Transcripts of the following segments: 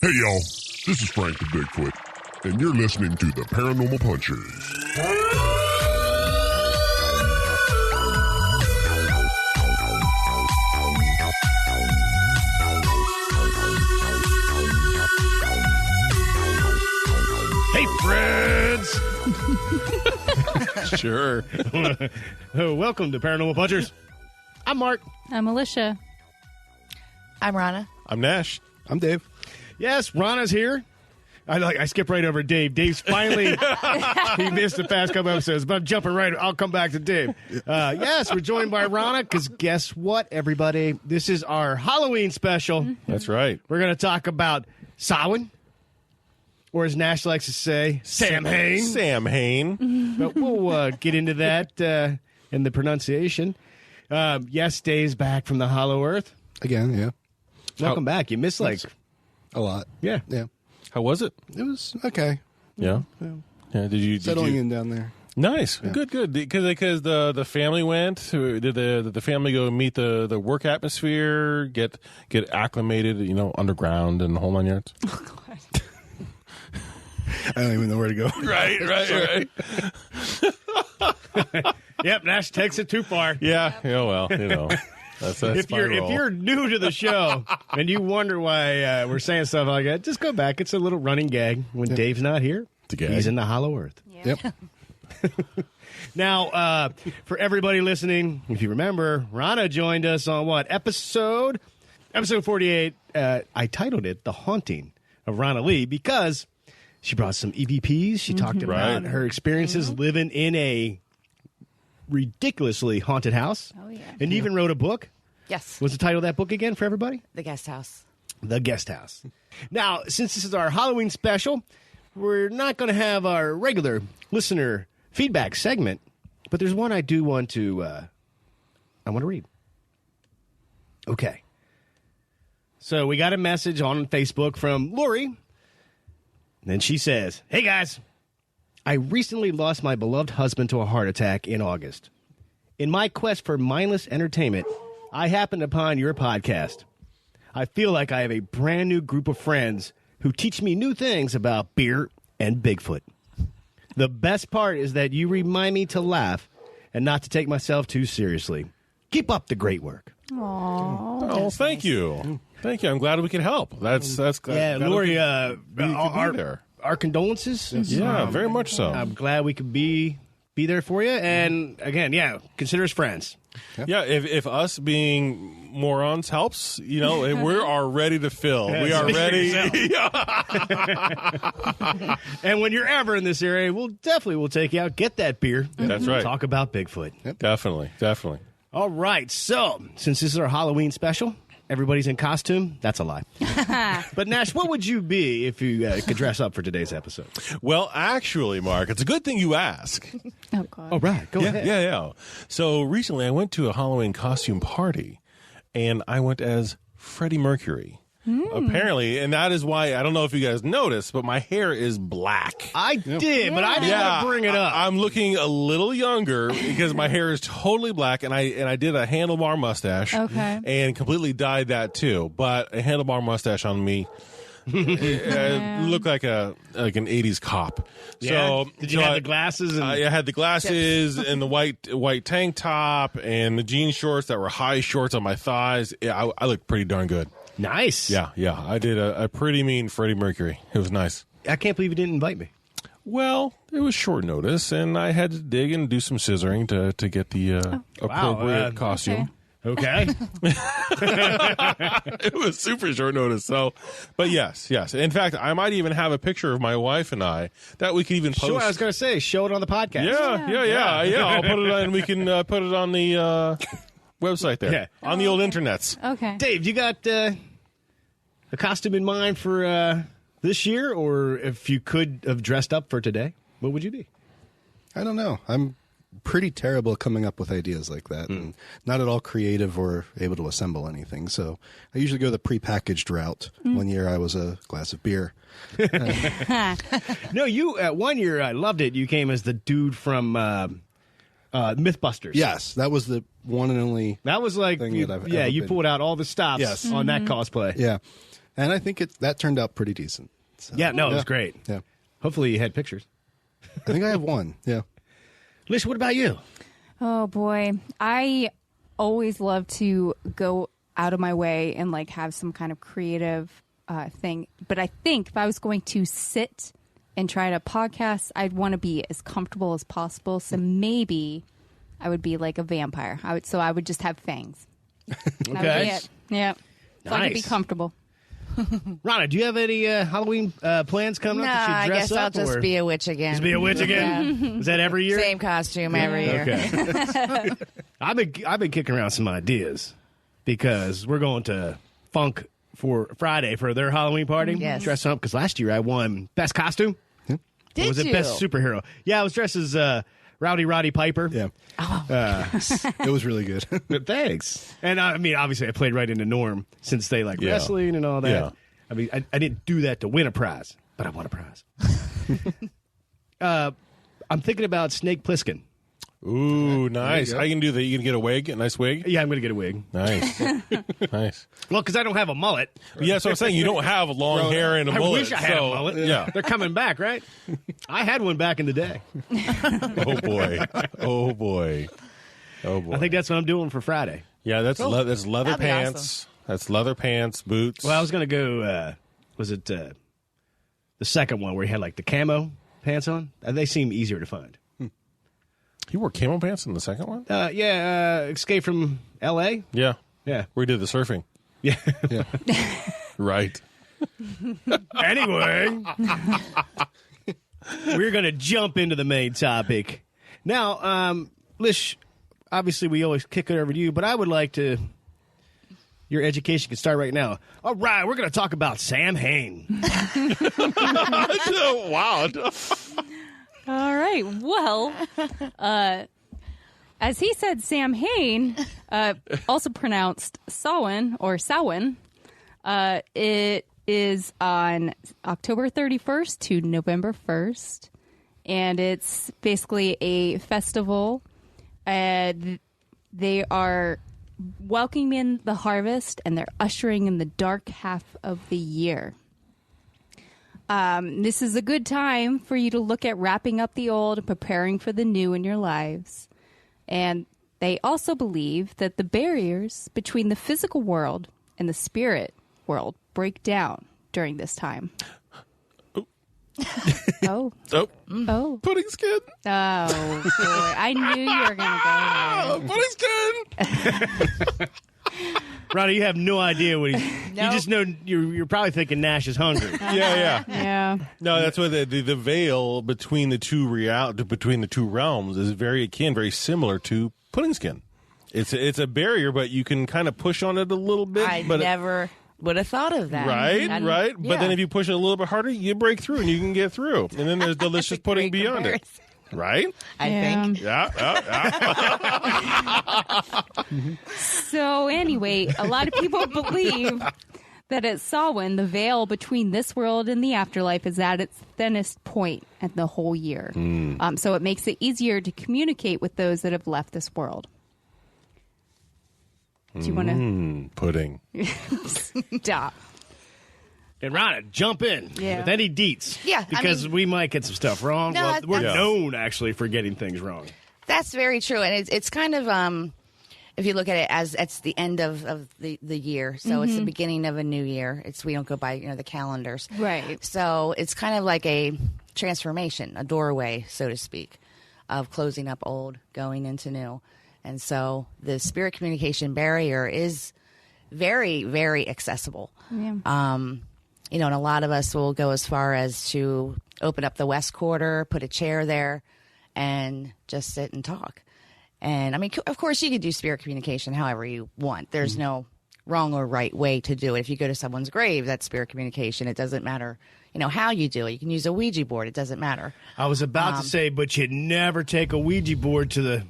Hey, y'all. This is Frank the Bigfoot, and you're listening to the Paranormal Punchers. Hey, friends! Sure. Welcome to Paranormal Punchers. I'm Mark. I'm Alicia. I'm Rona. I'm Nash. I'm Dave. Yes, Rona's here. I skip right over Dave. Dave's finally, he missed the past couple episodes, but I'm jumping right. I'll come back to Dave. Yes, we're joined by Rona because guess what, everybody? This is our Halloween special. That's right. We're going to talk about Samhain, or as Nash likes to say, Samhain. Samhain. But we'll get into that in the pronunciation. Yes, Dave's back from the Hollow Earth. Again, yeah. Welcome back. You missed a lot. Yeah. How was it? It was okay. Yeah. Yeah. Did you Settling in down there. Nice. Yeah. Good. Because the family went. Did the family go meet the work atmosphere? Get acclimated? Underground and the whole 9 yards. Oh, God. I don't even know where to go. Right. Yep, Nash takes it too far. Yeah. Well, That's if you're new to the show and you wonder why we're saying stuff like that, just go back. It's a little running gag. When Dave's not here, he's in the Hollow Earth. Yep. Now, for everybody listening, if you remember, Rona joined us on what? Episode 48. I titled it The Haunting of Rona Lee because she brought some EVPs. She talked about her experiences living in a ridiculously haunted house. Oh, yeah. And you even wrote a book. Yes. What's the title of that book again for everybody? The Guest House. The Guest House. Now, since this is our Halloween special, we're not going to have our regular listener feedback segment, but there's one I do want to read. Okay. So we got a message on Facebook from Lori, and she says, "Hey guys, I recently lost my beloved husband to a heart attack in August. In my quest for mindless entertainment, I happened upon your podcast. I feel like I have a brand new group of friends who teach me new things about beer and Bigfoot. The best part is that you remind me to laugh and not to take myself too seriously. Keep up the great work." Oh, thank you. Thank you. I'm glad we could help. That's glad. Yeah, glad Lori, we could be there. our condolences. Yeah, very much so. I'm glad we could be there for you. And again, consider us friends. Yeah, if us being morons helps, we are ready to fill. We are ready. And when you're ever in this area, we'll take you out, get that beer. That's right. Talk about Bigfoot. Yep. Definitely. All right. So, since this is our Halloween special, everybody's in costume. That's a lie. But Nash, what would you be if you could dress up for today's episode? Well, actually, Mark, it's a good thing you ask. Oh, God. Oh, right. Go ahead. Yeah. So recently I went to a Halloween costume party, and I went as Freddie Mercury. Apparently, and that is why, I don't know if you guys noticed, but my hair is black. I did, but I didn't want to bring it up. I'm looking a little younger because my hair is totally black, and I did a handlebar mustache. Okay. And completely dyed that too. But a handlebar mustache on me looked like an 80s cop. Yeah. So did you have the glasses? And I had the glasses and the white tank top and the jean shorts that were high shorts on my thighs. Yeah, I looked pretty darn good. Nice. Yeah. I did a pretty mean Freddie Mercury. It was nice. I can't believe you didn't invite me. Well, it was short notice, and I had to dig and do some scissoring to get the appropriate costume. Okay. It was super short notice. So, but yes. In fact, I might even have a picture of my wife and I that we could even post. Sure, I was going to say, show it on the podcast. Yeah. I'll put it on. We can put it on the website there on the old internets. Okay. Dave, you got a costume in mind for this year, or if you could have dressed up for today, what would you be? I don't know. I'm pretty terrible at coming up with ideas like that, and not at all creative or able to assemble anything. So I usually go the prepackaged route. One year I was a glass of beer. No, you 1 year I loved it. You came as the dude from Mythbusters. Yes, that was the one and only. That was like thing you, that I've you been. pulled out all the stops on that cosplay. Yeah. And I think that turned out pretty decent. So, Yeah, no, it was great. Yeah. Hopefully you had pictures. I think I have one. Yeah. Lish, what about you? Oh boy, I always love to go out of my way and like have some kind of creative thing. But I think if I was going to sit and try to podcast, I'd want to be as comfortable as possible. So maybe I would be like a vampire. I would just have fangs. That would be Okay. it. Yeah. So I could be Nice. comfortable. Rona, do you have any Halloween plans coming No, up? That I you dress guess I'll up, just or be a witch again. just be a witch again? Is that every year? Same costume every year. Okay. I've been kicking around some ideas because we're going to Funk for Friday for their Halloween party. Yes. Dress up because last year I won best costume. Did Or was you? it best superhero? Yeah, I was dressed as Rowdy Roddy Piper. Yeah. It was really good. But thanks. And I mean, obviously, I played right into Norm since they like Yeah. wrestling and all that. Yeah. I mean, I didn't do that to win a prize, but I won a prize. I'm thinking about Snake Plissken. Ooh, nice. go. How you can do that? You can get a wig, a nice wig. Yeah, I'm going to get a wig. Nice, nice. Well, because I don't have a mullet. Yeah, so I'm saying you don't have long hair and a I mullet. wish I had so, a mullet. Yeah. They're coming back, right? I had one back in the day. Oh boy. Oh boy. Oh boy. I think that's what I'm doing for Friday. Yeah, that's that's leather That'd be pants. That's leather pants, boots. Well, I was going to go, was it the second one where he had like the camo pants on? They seem easier to find. You wore camo pants in the second one? Escape from L.A.? Yeah. Yeah. We did the surfing. Yeah. Right. Anyway, we're going to jump into the main topic. Now, Lish, obviously we always kick it over to you, but I would like to, your education can start right now. All right, we're going to talk about Samhain. Wow. All right. Well, as he said, Samhain, also pronounced Samhain or Samhain, it is on October 31st to November 1st, and it's basically a festival. They are welcoming in the harvest, and they're ushering in the dark half of the year. This is a good time for you to look at wrapping up the old and preparing for the new in your lives. And they also believe that the barriers between the physical world and the spirit world break down during this time. Oh. Oh, Oh. pudding skin. Oh, boy. I knew you were going to go there. Pudding skin. Ronnie, you have no idea what he's... You Nope. just know you're probably thinking Nash is hungry. Yeah. Yeah. No, that's what the veil between the two between the two realms is very similar to pudding skin. It's a barrier, but you can kind of push on it a little bit. I but never would have thought of that. Right. But then yeah. if you push it a little bit harder, you break through and you can get through. And then there's delicious pudding Great beyond it. comparison. Right? I think. Yeah. So anyway, a lot of people believe that at Samhain, the veil between this world and the afterlife is at its thinnest point at the whole year. So it makes it easier to communicate with those that have left this world. Do you want to Pudding. stop? And Ronna, jump in Yeah. with any deets. Yeah, I Because mean- we might get some stuff wrong. No, Well, we're that's- known, actually, for getting things wrong. That's very true, and it's kind of if you look at it as it's the end of the year, so it's the beginning of a new year. We don't go by the calendars, Right. So it's kind of like a transformation, a doorway, so to speak, of closing up old, going into new, and so the spirit communication barrier is very, very accessible. Yeah. And a lot of us will go as far as to open up the West Quarter, put a chair there, and just sit and talk. And I mean, of course, you could do spirit communication however you want. There's no wrong or right way to do it. If you go to someone's grave, that's spirit communication. It doesn't matter, how you do it. You can use a Ouija board. It doesn't matter. I was about to say, but you'd never take a Ouija board to a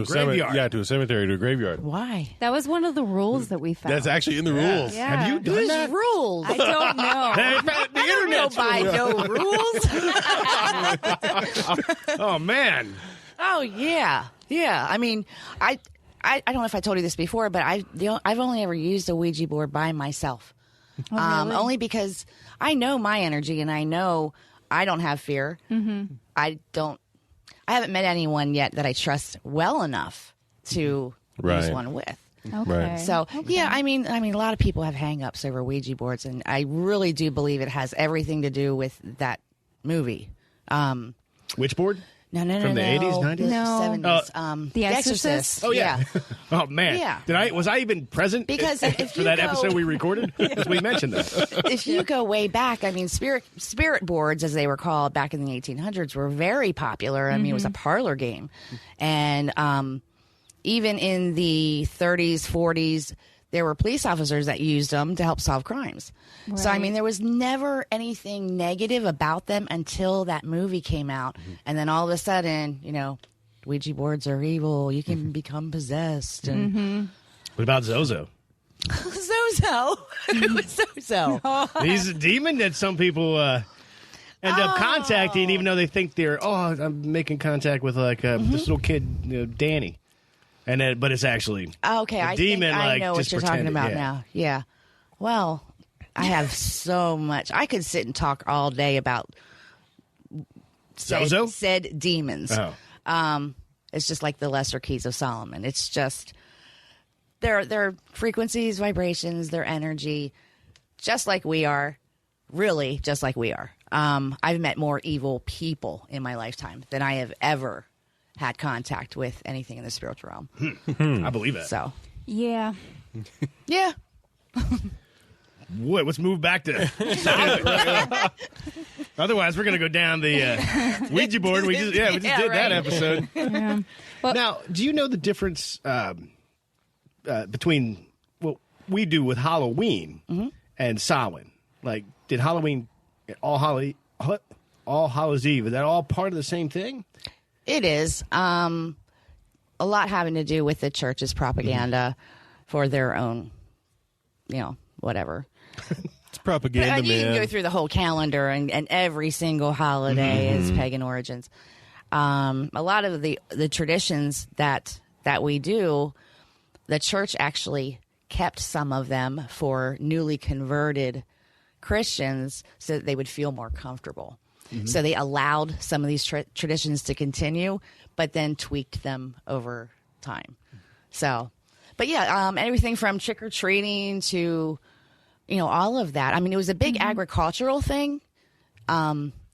graveyard. Yeah, to a cemetery, to a graveyard. Why? That was one of the rules that we found. That's actually in the rules. Yeah. Have you done Whose that? rules? I don't know. The internet's by no rules. Oh, man. Oh yeah. I mean, I don't know if I told you this before, but I've only ever used a Ouija board by myself. really? Only because I know my energy and I know I don't have fear. Mm-hmm. I haven't met anyone yet that I trust well enough to use one with. Okay. Right. So yeah, I mean, a lot of people have hang-ups over Ouija boards, and I really do believe it has everything to do with that movie. Which board? No. From the 80s, 90s? The No. 70s. The Exorcist? Oh, yeah. Oh, man. Yeah. Was I even present Because if for you that go- episode we recorded? Because we mentioned that. If you go way back, I mean, spirit boards, as they were called back in the 1800s, were very popular. I mean, it was a parlor game. And even in the 30s, 40s, there were police officers that used them to help solve crimes. Right. So, I mean, there was never anything negative about them until that movie came out. And then all of a sudden, Ouija boards are evil. You can become possessed. And What about Zozo? Zozo. Who's Zozo? He's a demon that some people end up contacting, even though they think I'm making contact with like this little kid, Danny. And then, but it's actually Okay, a I demon. think I like, know what just you're talking pretending, about now. Yeah. Well, I have so much. I could sit and talk all day about Zozo? said demons. Oh. It's just like the Lesser Keys of Solomon. It's just their frequencies, vibrations, their energy, just like we are. Really, just like we are. I've met more evil people in my lifetime than I have ever had contact with anything in the spiritual realm. I believe it. So, Yeah. yeah. Let's move back to Solomon. Otherwise, we're going to go down the Ouija board. We just did that right. episode. Yeah. Well, Now, do you know the difference between what we do with Halloween and Samhain? Like, did Halloween, All Hallows Eve, is that all part of the same thing? It is. A lot having to do with the church's propaganda for their own, whatever. It's propaganda, But you man. can go through the whole calendar, and every single holiday is pagan origins. A lot of the traditions that we do, the church actually kept some of them for newly converted Christians so that they would feel more comfortable. So they allowed some of these traditions to continue, but then tweaked them over time. So, but yeah, everything from trick-or-treating to, all of that. I mean, it was a big agricultural thing.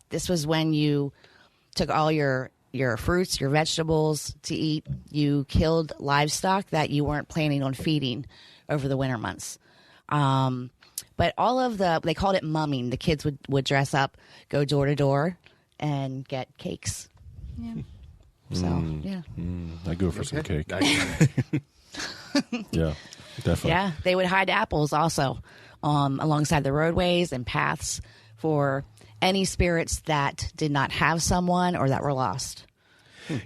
This was when you took all your fruits, your vegetables to eat. You killed livestock that you weren't planning on feeding over the winter months. But all of they called it mumming. The kids would dress up, go door to door, and get cakes. yeah. So, yeah. I go for some cake. Yeah, definitely. Yeah, they would hide apples also alongside the roadways and paths for any spirits that did not have someone or that were lost.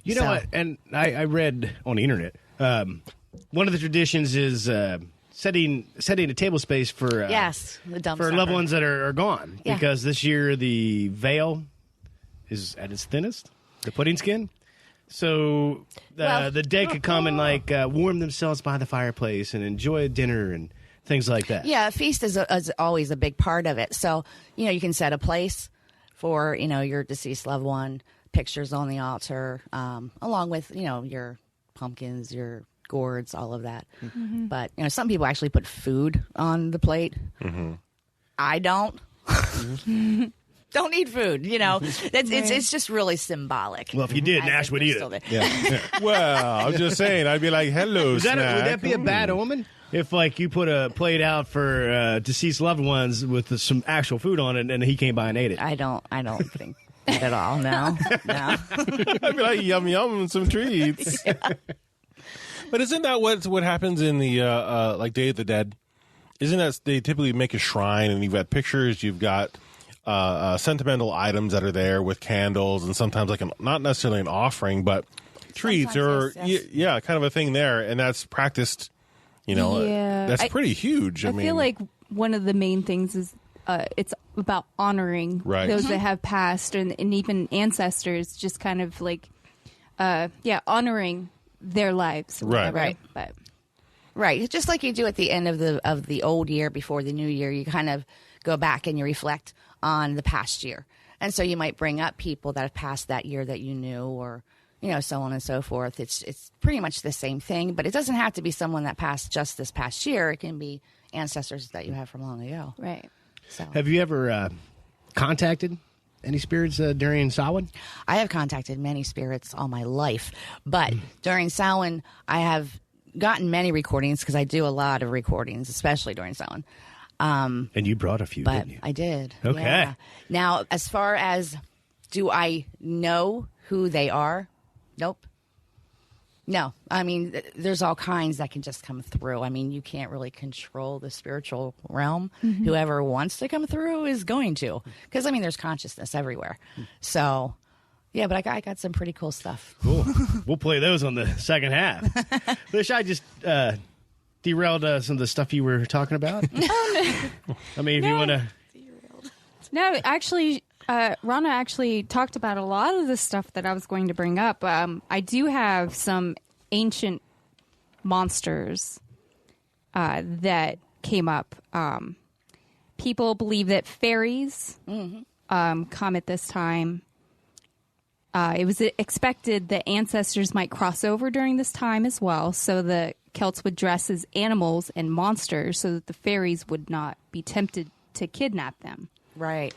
You know So- what? And I read on the internet, one of the traditions is setting a table space for Yes, the dump for supper. loved ones that are gone. Yeah. Because this year the veil is at its thinnest, the pudding skin. So the dead could come and warm themselves by the fireplace and enjoy a dinner and things like that. Yeah, a feast is always a big part of it. So, you can set a place for, your deceased loved one, pictures on the altar, along with, your pumpkins, your gourds, all of that. But, some people actually put food on the plate. I don't. Don't eat food, it's just really symbolic. Well, if you did, I Nash think would they're eat still it. there. Well, I'm just saying, I'd be like, hello, Would snack. that be a bad omen? If you put a plate out for deceased loved ones with some actual food on it, and he came by and ate it. I don't think that at all. No. I'd be like, yum, yum, some treats. But isn't that what happens in the Day of the Dead? Isn't that they typically make a shrine and you've got pictures, you've got sentimental items that are there with candles and sometimes not necessarily an offering, but treats or yes. kind of a thing there, and that's practiced. Yeah. That's pretty huge. I feel like one of the main things is it's about honoring Right. those that have passed and even ancestors, just kind of honoring their lives. or Right. whatever. Right. But Right. Just like you do at the end of the old year before the new year, you kind of go back and you reflect on the past year. And so you might bring up people that have passed that year that you knew, or, so on and so forth. It's pretty much the same thing, but it doesn't have to be someone that passed just this past year. It can be ancestors that you have from long ago. Right. So Have you ever contacted any spirits during Samhain? I have contacted many spirits all my life, but during Samhain, I have gotten many recordings because I do a lot of recordings, especially during Samhain. And you brought a few, But didn't you? I did. Okay. Yeah. Now, as far as do I know who they are? Nope. No. I mean, there's all kinds that can just come through. I mean, you can't really control the spiritual realm. Whoever wants to come through is going to. Because, I mean, there's consciousness everywhere. So, yeah, but I got some pretty cool stuff. Cool. We'll play those on the second half. Wish I just derailed some of the stuff you were talking about. I mean, if you want to. No, actually, Rona actually talked about a lot of the stuff that I was going to bring up. I do have some ancient monsters that came up. People believe that fairies come at this time. It was expected that ancestors might cross over during this time as well, so the Celts would dress as animals and monsters so that the fairies would not be tempted to kidnap them. Right.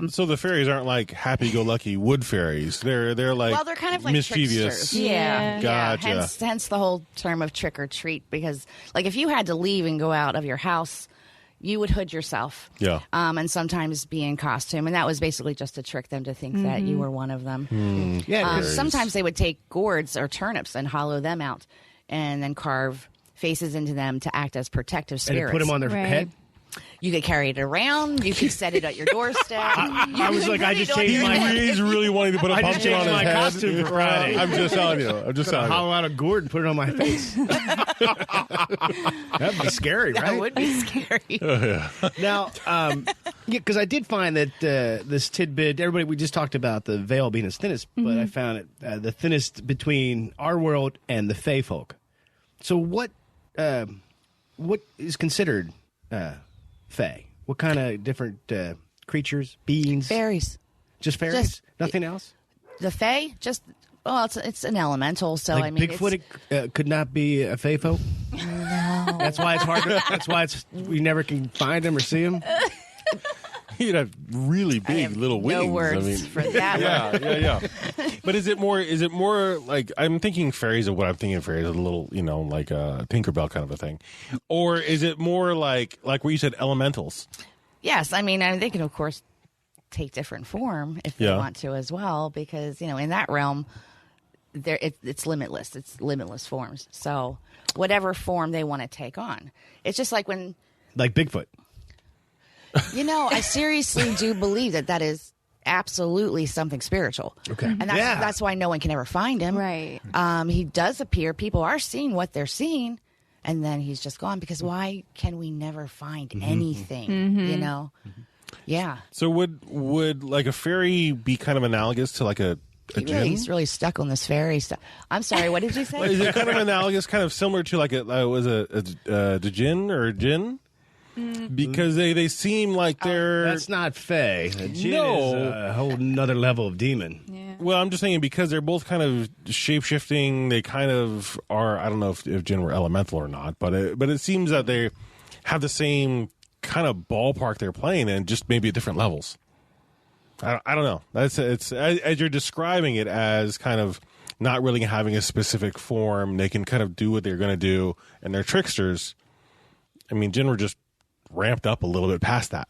So the fairies aren't like happy-go-lucky wood fairies. They're like, Well, they're kind of like mischievous. tricksters. Yeah. Gotcha. Yeah. Hence the whole term of trick or treat, because like if you had to leave and go out of your house, you would hood yourself. Yeah. And sometimes be in costume. And that was basically just to trick them to think that you were one of them. Yeah, Sometimes they would take gourds or turnips and hollow them out and then carve faces into them to act as protective and spirits. put them on their Right. head. You could carry it around. You could set it at your doorstep. I was like, I just changed my. He's really wanting to put a I just pumpkin on changed his my head. costume for Friday. I'm just telling you. Hollow out a gourd and put it on my face. That'd be scary, right? That would be scary. Now, because I did find that this tidbit, we just talked about the veil being its thinnest, but I found it the thinnest between our world and the Fae folk. So what is considered Fae? What kind of different creatures, beings? Fairies. Just fairies? Just- Nothing else? The Fae, it's an elemental. So, Like I mean, Bigfoot could not be a Fae folk? No. That's why it's hard. That's why we never can find them or see them. He'd have really I big have little wings. no words I mean, for that one. yeah. But is it more like, I'm thinking fairies of what I'm thinking fairies, a little, like a Tinkerbell kind of a thing, or is it more like where you said elementals? Yes, I mean, they can, of course, take different form if they Yeah. want to as well, because, in that realm, it's limitless. It's limitless forms. So whatever form they want to take on. It's just like when, Like Bigfoot. I seriously do believe that is absolutely something spiritual. Okay. And that's why no one can ever find him. Right. He does appear. People are seeing what they're seeing, and then he's just gone, because why can we never find anything, Yeah. So would like a fairy be kind of analogous to like a djinn? He's really stuck on this fairy stuff. I'm sorry, what did you say? Is it kind of analogous, kind of similar to like a djinn or a djinn? Because they seem like they're... That's not Fae. A djinn No. is a whole nother level of demon. Yeah. Well, I'm just saying because they're both kind of shape-shifting, they kind of are... I don't know if djinn were elemental or not, but it seems that they have the same kind of ballpark they're playing in, just maybe at different levels. I don't know. It's as you're describing it as kind of not really having a specific form. They can kind of do what they're going to do, and they're tricksters. I mean, djinn were just ramped up a little bit past that.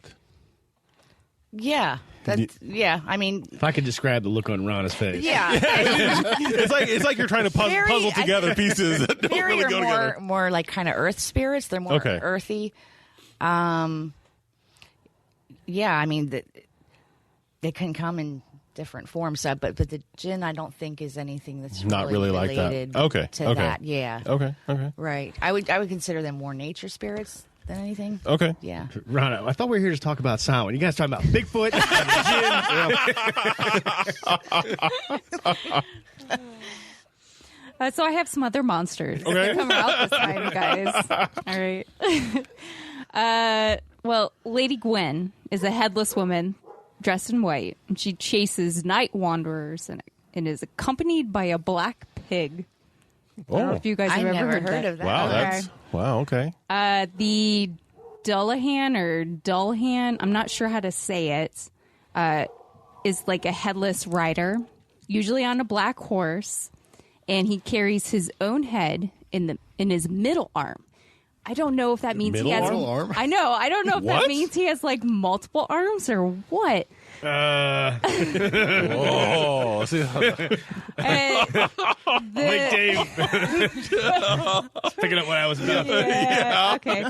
Yeah. I mean, If I could describe the look on Rona's face. yeah. It's like you're trying to Fairy, puzzle together pieces that don't Fairy really are go together. more like kind of earth spirits. They're more Okay. earthy. Yeah, I mean, they can come in different forms, but the djinn, I don't think, is anything that's Not really like that. related Okay, to okay. that. Yeah. Okay. Right. I would consider them more nature spirits than anything. Okay. Yeah. Rona, I thought we were here to talk about Samhain. You guys talking about Bigfoot and the djinn. So I have some other monsters that come out this time, guys. All right. Well, Lady Gwen is a headless woman dressed in white, and she chases night wanderers and is accompanied by a black pig. I don't know if you guys have ever heard of that. Wow, okay. The Dullahan, I'm not sure how to say it, is like a headless rider, usually on a black horse, and he carries his own head in his middle arm. I don't know if that means he has middle arm? I know. I don't know if that means he has like multiple arms or what. Oh, Wait, Dave. Picking up what I was about. Yeah, okay.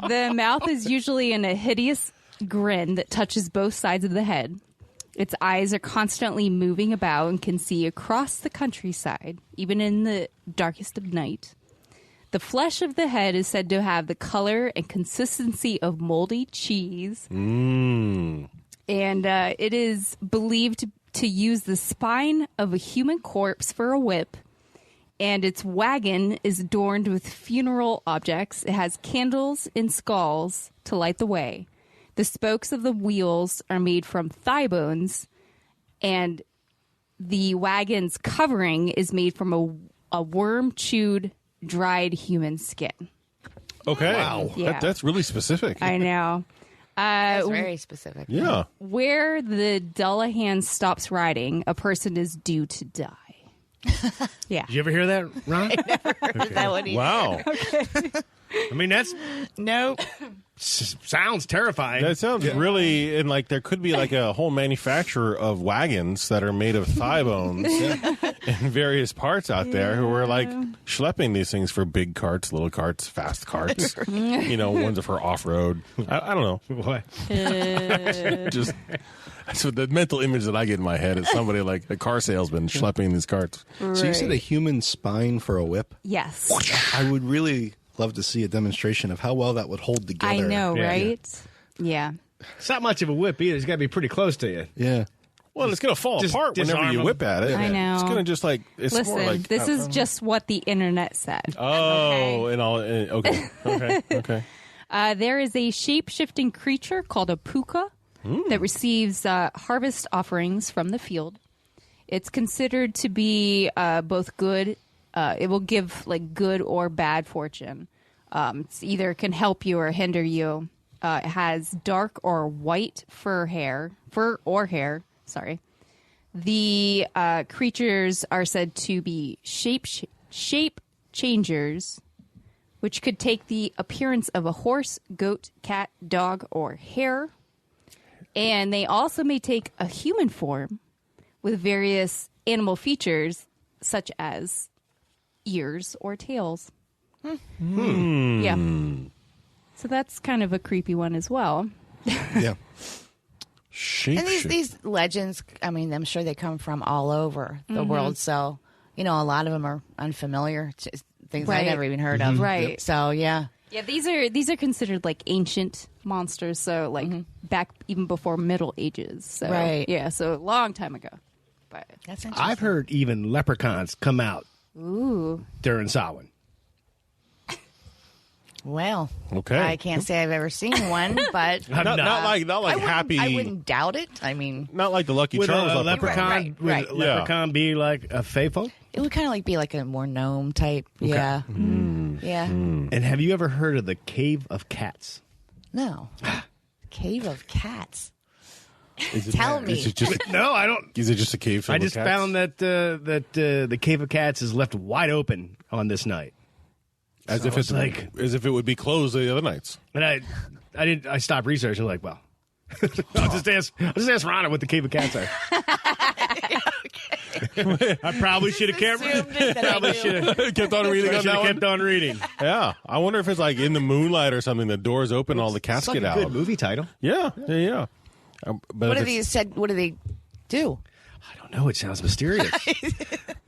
The mouth is usually in a hideous grin that touches both sides of the head. Its eyes are constantly moving about and can see across the countryside, even in the darkest of night. The flesh of the head is said to have the color and consistency of moldy cheese. And it is believed to use the spine of a human corpse for a whip. And its wagon is adorned with funeral objects. It has candles and skulls to light the way. The spokes of the wheels are made from thigh bones. And the wagon's covering is made from a worm-chewed dried human skin. okay. Wow. Yeah. That's really specific. I know. That's very specific. Yeah. Where the Dullahan stops riding, a person is due to die. Yeah. Did you ever hear that, Ron? That would be Wow. I mean, that's no. sounds terrifying. That sounds really, and like there could be like a whole manufacturer of wagons that are made of thigh bones in various parts out there who are like schlepping these things for big carts, little carts, fast carts. Ones are for off road. I don't know. What? Just so the mental image that I get in my head is somebody like a car salesman schlepping these carts. So you said a human spine for a whip? Yes. I would really love to see a demonstration of how well that would hold together. I know, Yeah. right? Yeah. It's not much of a whip either. It's got to be pretty close to you. Yeah. Well, it's going to fall Just apart whenever disarm you them. whip at it. I know. It's going to just like it's more Listen, like this is just what the internet said. Oh, and all okay. There is a shape-shifting creature called a puka that receives harvest offerings from the field. It's considered to be both good. It will give like good or bad fortune. It's either can help you or hinder you. It has dark or white fur or hair. Sorry. The creatures are said to be shape changers, which could take the appearance of a horse, goat, cat, dog, or hare. And they also may take a human form with various animal features, such as ears or tails. Yeah. So that's kind of a creepy one as well. Yeah. And these legends, I mean, I'm sure they come from all over the world. So, a lot of them are unfamiliar, things Right. I've never even heard of. Right. So, yeah. Yeah, these are considered like ancient monsters, so like back even before Middle Ages. So, Right. Yeah, so a long time ago. But That's interesting. I've heard even leprechauns come out during Samhain. Well, Okay. I can't say I've ever seen one, but not like I happy. wouldn't doubt it. I mean, Not like the Lucky Would Charms a leprechaun. leprechaun, Right. would a leprechaun be like a fae folk? it would kind of like be like a more gnome type. Yeah. Yeah. And have you ever heard of the Cave of Cats? No. Cave of Cats. Is it- Tell me. Is it just? No, I don't. Is it just a cave? Filled I with just cats? found that the Cave of Cats is left wide open on this night. as so if it's it's like- as if it would be closed the other nights. And I stopped researching. Like, well, I'll just ask Rona what the Cave of Cats are. I probably should have kept. Probably should have Kept on reading on that one. kept on reading. Yeah, I wonder if it's like in the moonlight or something. The doors open, all the cats It's like get a out. good movie title. Yeah. But What if do it's- these said? What do they do? I don't know. It sounds mysterious.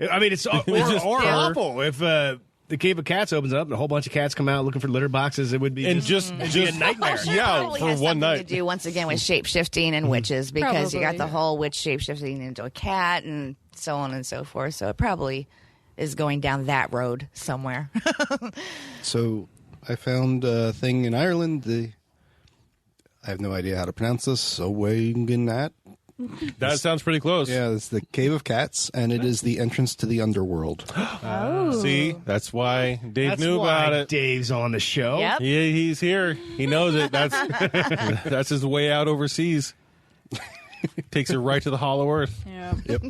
I mean, it's or awful. If the Cave of Cats opens up and a whole bunch of cats come out looking for litter boxes, it would be and it'd be just a nightmare. Yeah, Probably for has one something night. to do once again with shape shifting and witches because you got Probably. the whole witch shape shifting into a cat and so on and so forth. So it probably is going down that road somewhere. So I found a thing in Ireland. I have no idea how to pronounce this. Sowagenat. That sounds pretty close. Yeah, it's the Cave of Cats, and it is the entrance to the underworld. See, that's why Dave That's knew why about it. Dave's on the show. Yep. He's here. He knows it. That's that's his way out overseas. Takes her right to the Hollow Earth. Yeah. Yep.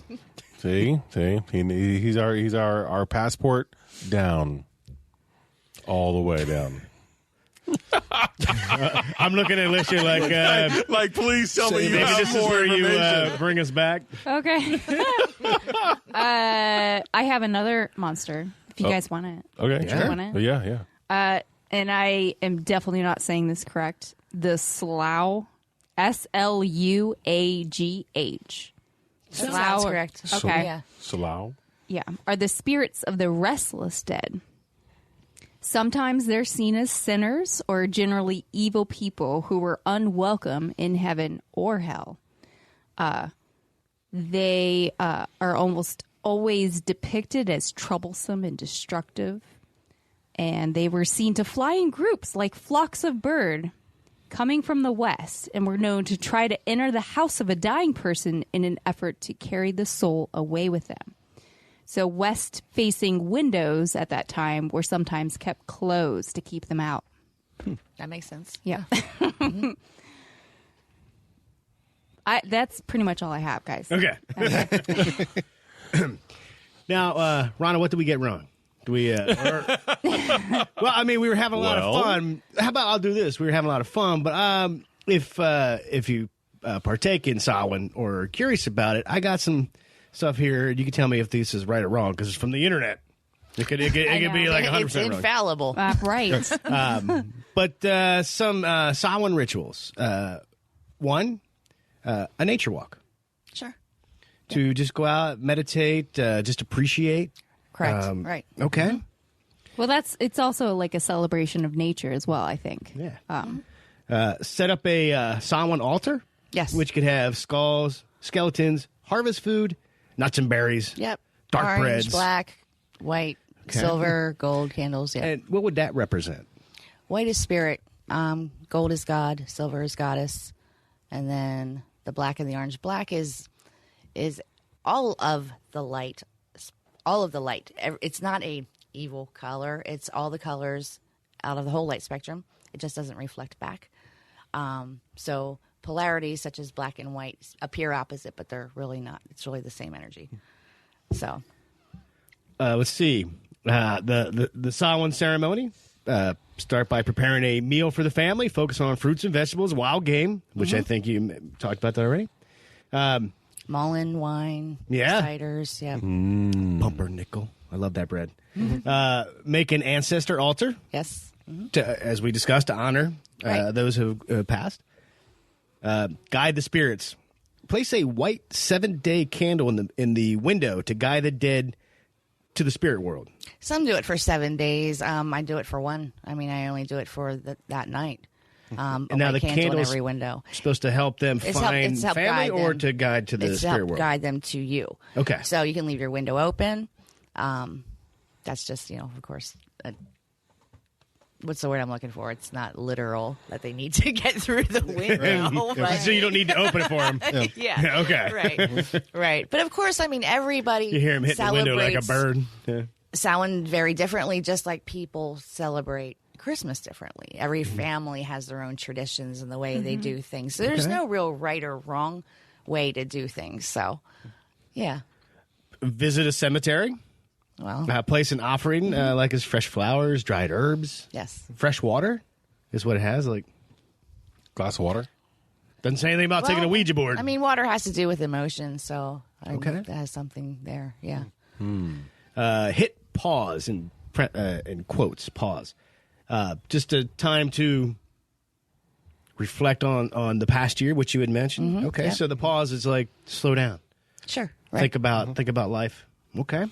See, he's our passport down, all the way down. I'm looking at Alicia like, Like, please tell me you maybe have this is more where you information. bring us back. Okay. I have another monster. If you guys want it. Okay, Yeah. sure. Want it? Yeah. And I am definitely not saying this correct. The Slough, Sluagh. That sounds correct. Okay. Yeah. Salau. Yeah, are the spirits of the restless dead. Sometimes they're seen as sinners or generally evil people who were unwelcome in heaven or hell. They are almost always depicted as troublesome and destructive. And they were seen to fly in groups like flocks of bird coming from the west and were known to try to enter the house of a dying person in an effort to carry the soul away with them. So west-facing windows at that time were sometimes kept closed to keep them out. That makes sense. Yeah. That's pretty much all I have, guys. Okay. Now, Rona, what did we get wrong? Do we? Well, I mean, we were having a lot of fun. How about I'll do this? We were having a lot of fun, but if you partake in Samhain or are curious about it, I got some stuff here. You can tell me if this is right or wrong because it's from the internet. It could be like 100% It's wrong. infallible. Right. But some Samhain rituals. One, a nature walk. Sure. To just go out, meditate, just appreciate. Correct. Right. Okay. Well, it's also like a celebration of nature as well, I think. Yeah. Set up a Samhain altar. Yes. Which could have skulls, skeletons, harvest food, nuts and berries. Yep. Dark Orange, breads. black, white, silver, gold candles. Yeah. And what would that represent? White is spirit. Gold is God. Silver is goddess. And then the black and the orange. Black is all of the light. All of the light. It's not a evil color. It's all the colors out of the whole light spectrum. It just doesn't reflect back. So polarities such as black and white appear opposite, but they're really not. It's really the same energy. So Let's see. The Samhain ceremony. Start by preparing a meal for the family. Focus on fruits and vegetables, wild game, which I think you talked about that already. Mullein wine, Yeah. ciders, yeah. Pumpernickel. I love that bread. Make an ancestor altar, Yes. as we discussed, to honor Right. those who have passed. Guide the spirits. Place a white 7-day candle in the window to guide the dead to the spirit world. Some do it for 7 days. I do it for one. I mean, I only do it for that night. And now the candle in candle's every window. supposed to help them find help family guide or them. to guide to the It's to spirit help world. guide them to you. Okay. So you can leave your window open. That's just, of course, what's the word I'm looking for? It's not literal that they need to get through the window. but- So you don't need to open it for them. yeah. Okay. Right. Right. But of course, I mean, everybody You hear him hit the window like a celebrates bird. Yeah. Samhain very differently, just like people celebrate Christmas differently. Every family has their own traditions and the way they do things. So there's no real right or wrong way to do things. So, yeah. Visit a cemetery. Well, Place an offering like as fresh flowers, dried herbs, yes. fresh water is what it has. Like Glass of water. doesn't say anything about taking a Well, Ouija board. I mean, water has to do with emotion, so Okay. that has something there. Yeah. Hit pause in quotes. Pause. Just a time to reflect on the past year, which you had mentioned. Okay, yeah. so the pause is like slow down. Sure. Right. Think about life. Okay.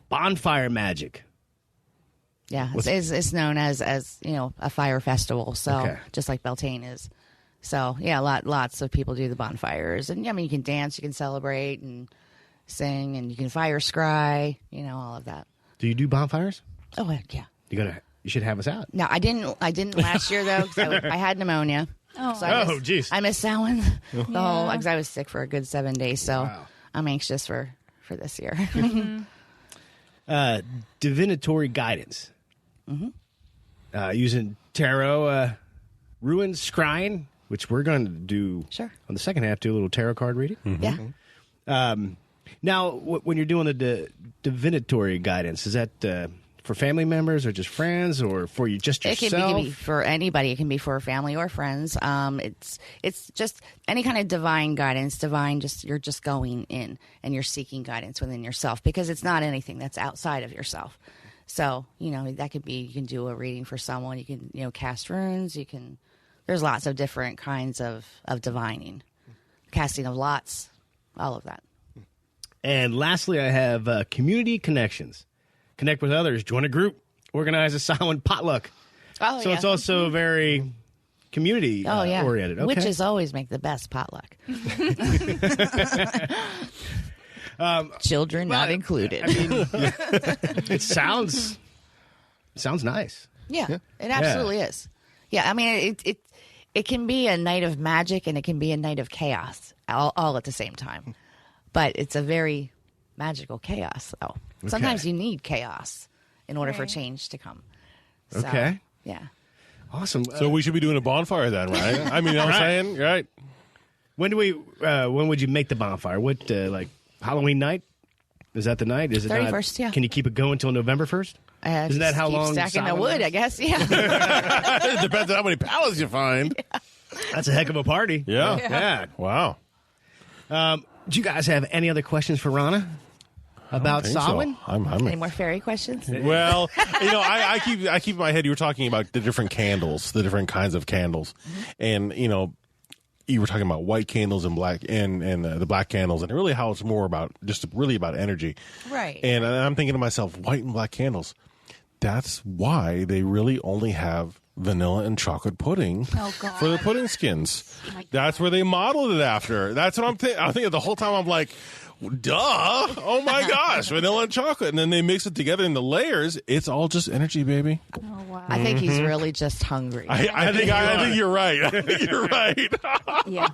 Bonfire magic. Yeah, it's known as a fire festival. So Okay. just like Beltane is. So yeah, lots of people do the bonfires, and I mean you can dance, you can celebrate, and sing, and you can fire scry, all of that. Do you do bonfires? Oh, yeah. You should have us out. No, I didn't last year though, because I had pneumonia. Oh, geez. I missed that one. Because I was sick for a good 7 days. So Wow. I'm anxious for this year. Divinatory guidance. Using tarot, ruins, scrying, which we're going to do Sure. on the second half, do a little tarot card reading. Yeah. Now, when you're doing the divinatory guidance, is that for family members or just friends or for you just It yourself? can be for anybody. It can be for family or friends. It's just any kind of divine guidance. You're just going in and you're seeking guidance within yourself, because it's not anything that's outside of yourself. So, that could be, you can do a reading for someone. You can, cast runes. There's lots of different kinds of divining, casting of lots, all of that. And lastly, I have community connections. Connect with others, join a group, organize a Samhain potluck. Oh, So yeah. it's also very community oriented. Okay. Witches always make the best potluck. Children not included. I mean, it sounds nice. Yeah, it absolutely is. Yeah, I mean, it can be a night of magic and it can be a night of chaos all at the same time. But it's a very magical chaos, though. Sometimes you need chaos in order for change to come. So, Okay. Yeah. Awesome. So we should be doing a bonfire then, right? I mean, you know what I'm saying? Right. When would you make the bonfire? What, like Halloween night? Is that the night? Is it 31st, yeah. Can you keep it going until November 1st? Isn't that how keep long stacking the Samhain wood? lasts? I guess. Yeah. It depends on how many pallets you find. That's a heck of a party. Yeah. Wow. Do you guys have any other questions for Rona about Samhain? Any more fairy questions? Well, I keep in my head. You were talking about the different candles, the different kinds of candles, and you were talking about white candles and black and the black candles, and really how it's more about energy, Right. And I'm thinking to myself, white and black candles. That's why they really only have vanilla and chocolate pudding for the pudding skins. That's where they modeled it after. That's what I'm thinking the whole time. I'm like, duh! Oh my gosh, vanilla and chocolate, and then they mix it together in the layers. It's all just energy, baby. Oh, wow. I think he's really just hungry. I think you're right. I think you're right. Yeah.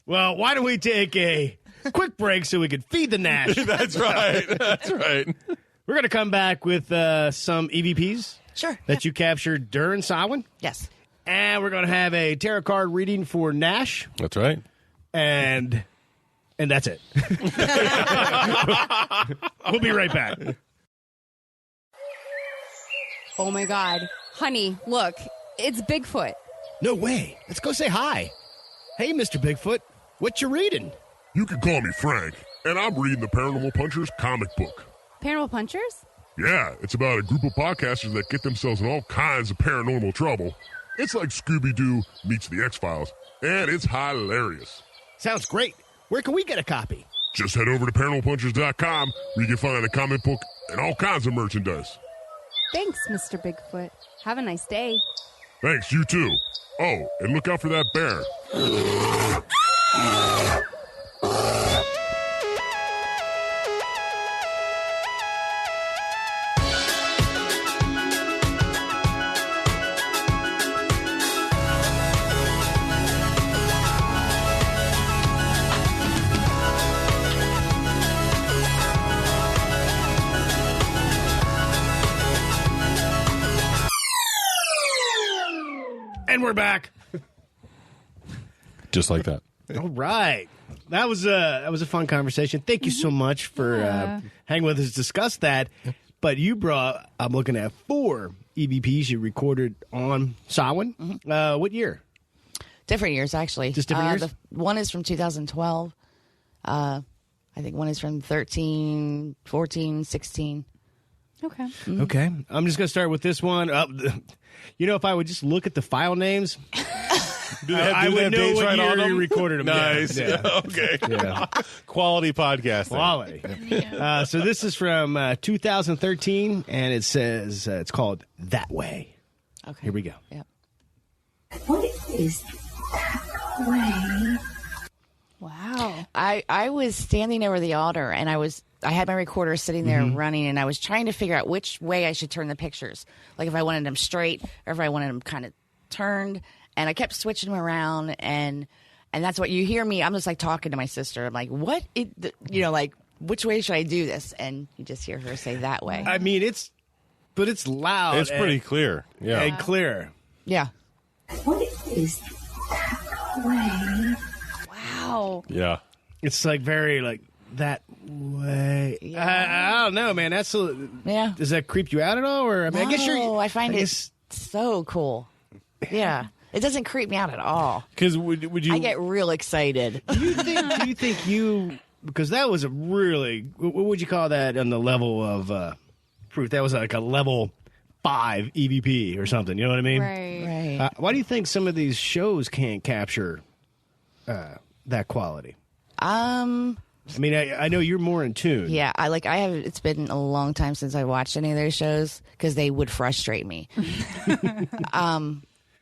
Well, why don't we take a quick break so we can feed the Nash? That's right. That's right. We're going to come back with some EVPs Sure. that you captured during Samhain. Yes. And we're going to have a tarot card reading for Nash. That's right. And that's it. We'll be right back. Oh, my God. Honey, look. It's Bigfoot. No way. Let's go say hi. Hey, Mr. Bigfoot. What you reading? You can call me Frank, and I'm reading the Paranormal Punchers comic book. Paranormal Punchers? Yeah, it's about a group of podcasters that get themselves in all kinds of paranormal trouble. It's like Scooby-Doo meets the X-Files, and it's hilarious. Sounds great. Where can we get a copy? Just head over to paranormalpunchers.com where you can find a comic book and all kinds of merchandise. Thanks, Mr. Bigfoot. Have a nice day. Thanks, you too. Oh, and look out for that bear. And we're back. Just like that. All right. That was a fun conversation. Thank you so much for hanging with us to discuss that. But you brought, I'm looking at 4 EVPs you recorded on Samhain. What year? Different years, actually. Just different years? One is from 2012. I think one is from 13, 14, 16. Okay. Okay. I'm just going to start with this one. If I would just look at the file names, I would know dates what right on year you them? recorded them. Nice. Yeah. Okay. Yeah. Quality podcast. Quality. So this is from 2013, and it says it's called That Way. Okay. Here we go. Yep. What is that way? Wow. I was standing over the altar, and I had my recorder sitting there running, and I was trying to figure out which way I should turn the pictures. Like if I wanted them straight or if I wanted them kind of turned. And I kept switching them around, and that's what you hear me. I'm just like talking to my sister. I'm like, what? Like, which way should I do this? And you just hear her say that way. I mean, it's loud. It's pretty clear. Yeah. And clear. Yeah. What is that way? Wow. Yeah. It's like very like that way. Yeah. I don't know, man. That's Yeah. Does that creep you out at all? Or I mean, I guess I find it so cool. Yeah. It doesn't creep me out at all. Because would you? I get real excited. Do you think because that was a really, what would you call that on the level of proof? That was like a level 5 EVP or something. You know what I mean? Right. Right. Why do you think some of these shows can't capture that quality? I mean, I know you're more in tune. Yeah, it's been a long time since I watched any of those shows because they would frustrate me.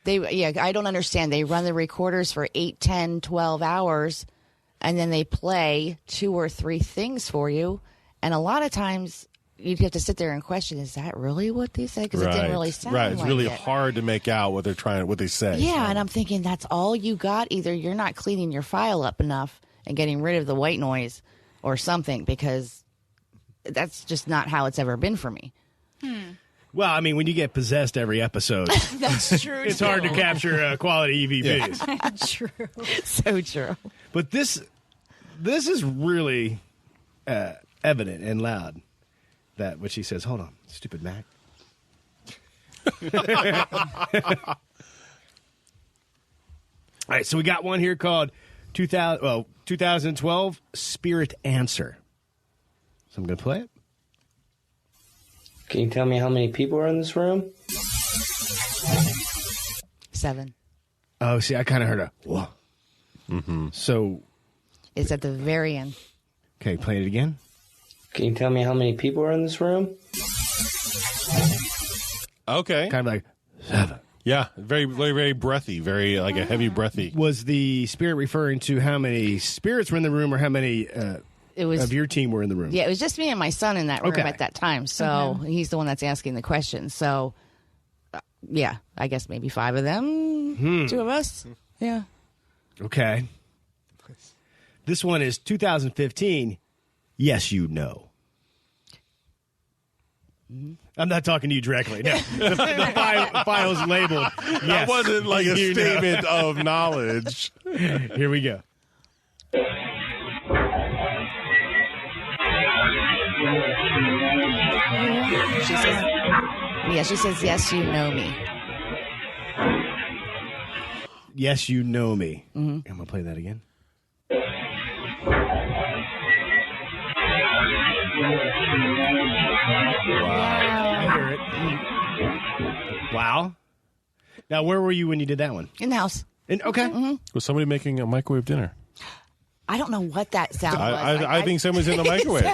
I don't understand. They run the recorders for 8, 10, 12 hours, and then they play 2 or 3 things for you. And a lot of times you'd have to sit there and question, is that really what they said? Because it didn't really sound right. It's like really it. hard to make out what they say. Yeah, and I'm thinking that's all you got. Either you're not cleaning your file up enough and getting rid of the white noise or something, because that's just not how it's ever been for me. Well, I mean, when you get possessed every episode, That's true. it's hard to capture quality EVPs. True. So true. But this is really evident and loud. That what she says. Hold on, stupid Mac. All right, so we got one here called 2012 Spirit Answer. So I'm going to play it. Can you tell me how many people are in this room? 7. Oh, see, I kind of heard a whoa. Mm-hmm. So, It's at the very end. okay, play it again. Can you tell me how many people are in this room? Okay. Kind of like 7. Yeah. Very, very, very breathy. Very like a heavy breathy. Was the spirit referring to how many spirits were in the room, or how many It was of your team were in the room? Yeah, it was just me and my son in that room Okay. at that time. So he's the one that's asking the question. So, yeah, I guess maybe 5 of them, 2 of us. Yeah. Okay. This one is 2015. Yes, you know. I'm not talking to you directly. No, the file's labeled. Yes, That wasn't like a you know. statement of knowledge. Here we go. She says, yes, you know me. Yes, you know me. I'm going to play that again. I hear it. Wow. Now, where were you when you did that one? In the house. Okay. Was somebody making a microwave dinner? I don't know what that sound was. I think someone's in the microwave.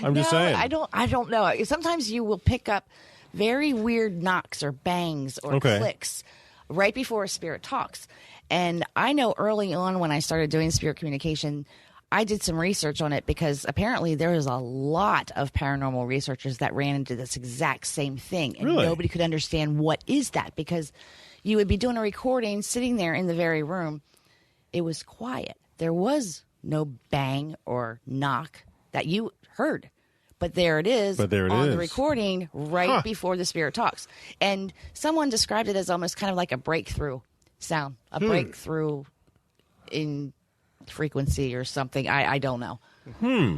I'm just saying. I don't know. Sometimes you will pick up very weird knocks or bangs or clicks right before a spirit talks. And I know early on when I started doing spirit communication, I did some research on it because apparently there was a lot of paranormal researchers that ran into this exact same thing. And Really? nobody could understand what is that, because you would be doing a recording sitting there in the very room. It was quiet. There was no bang or knock that you heard. But there it is But there it on is. the recording right before the spirit talks. And someone described it as almost kind of like a breakthrough sound, a breakthrough in frequency or something. I don't know.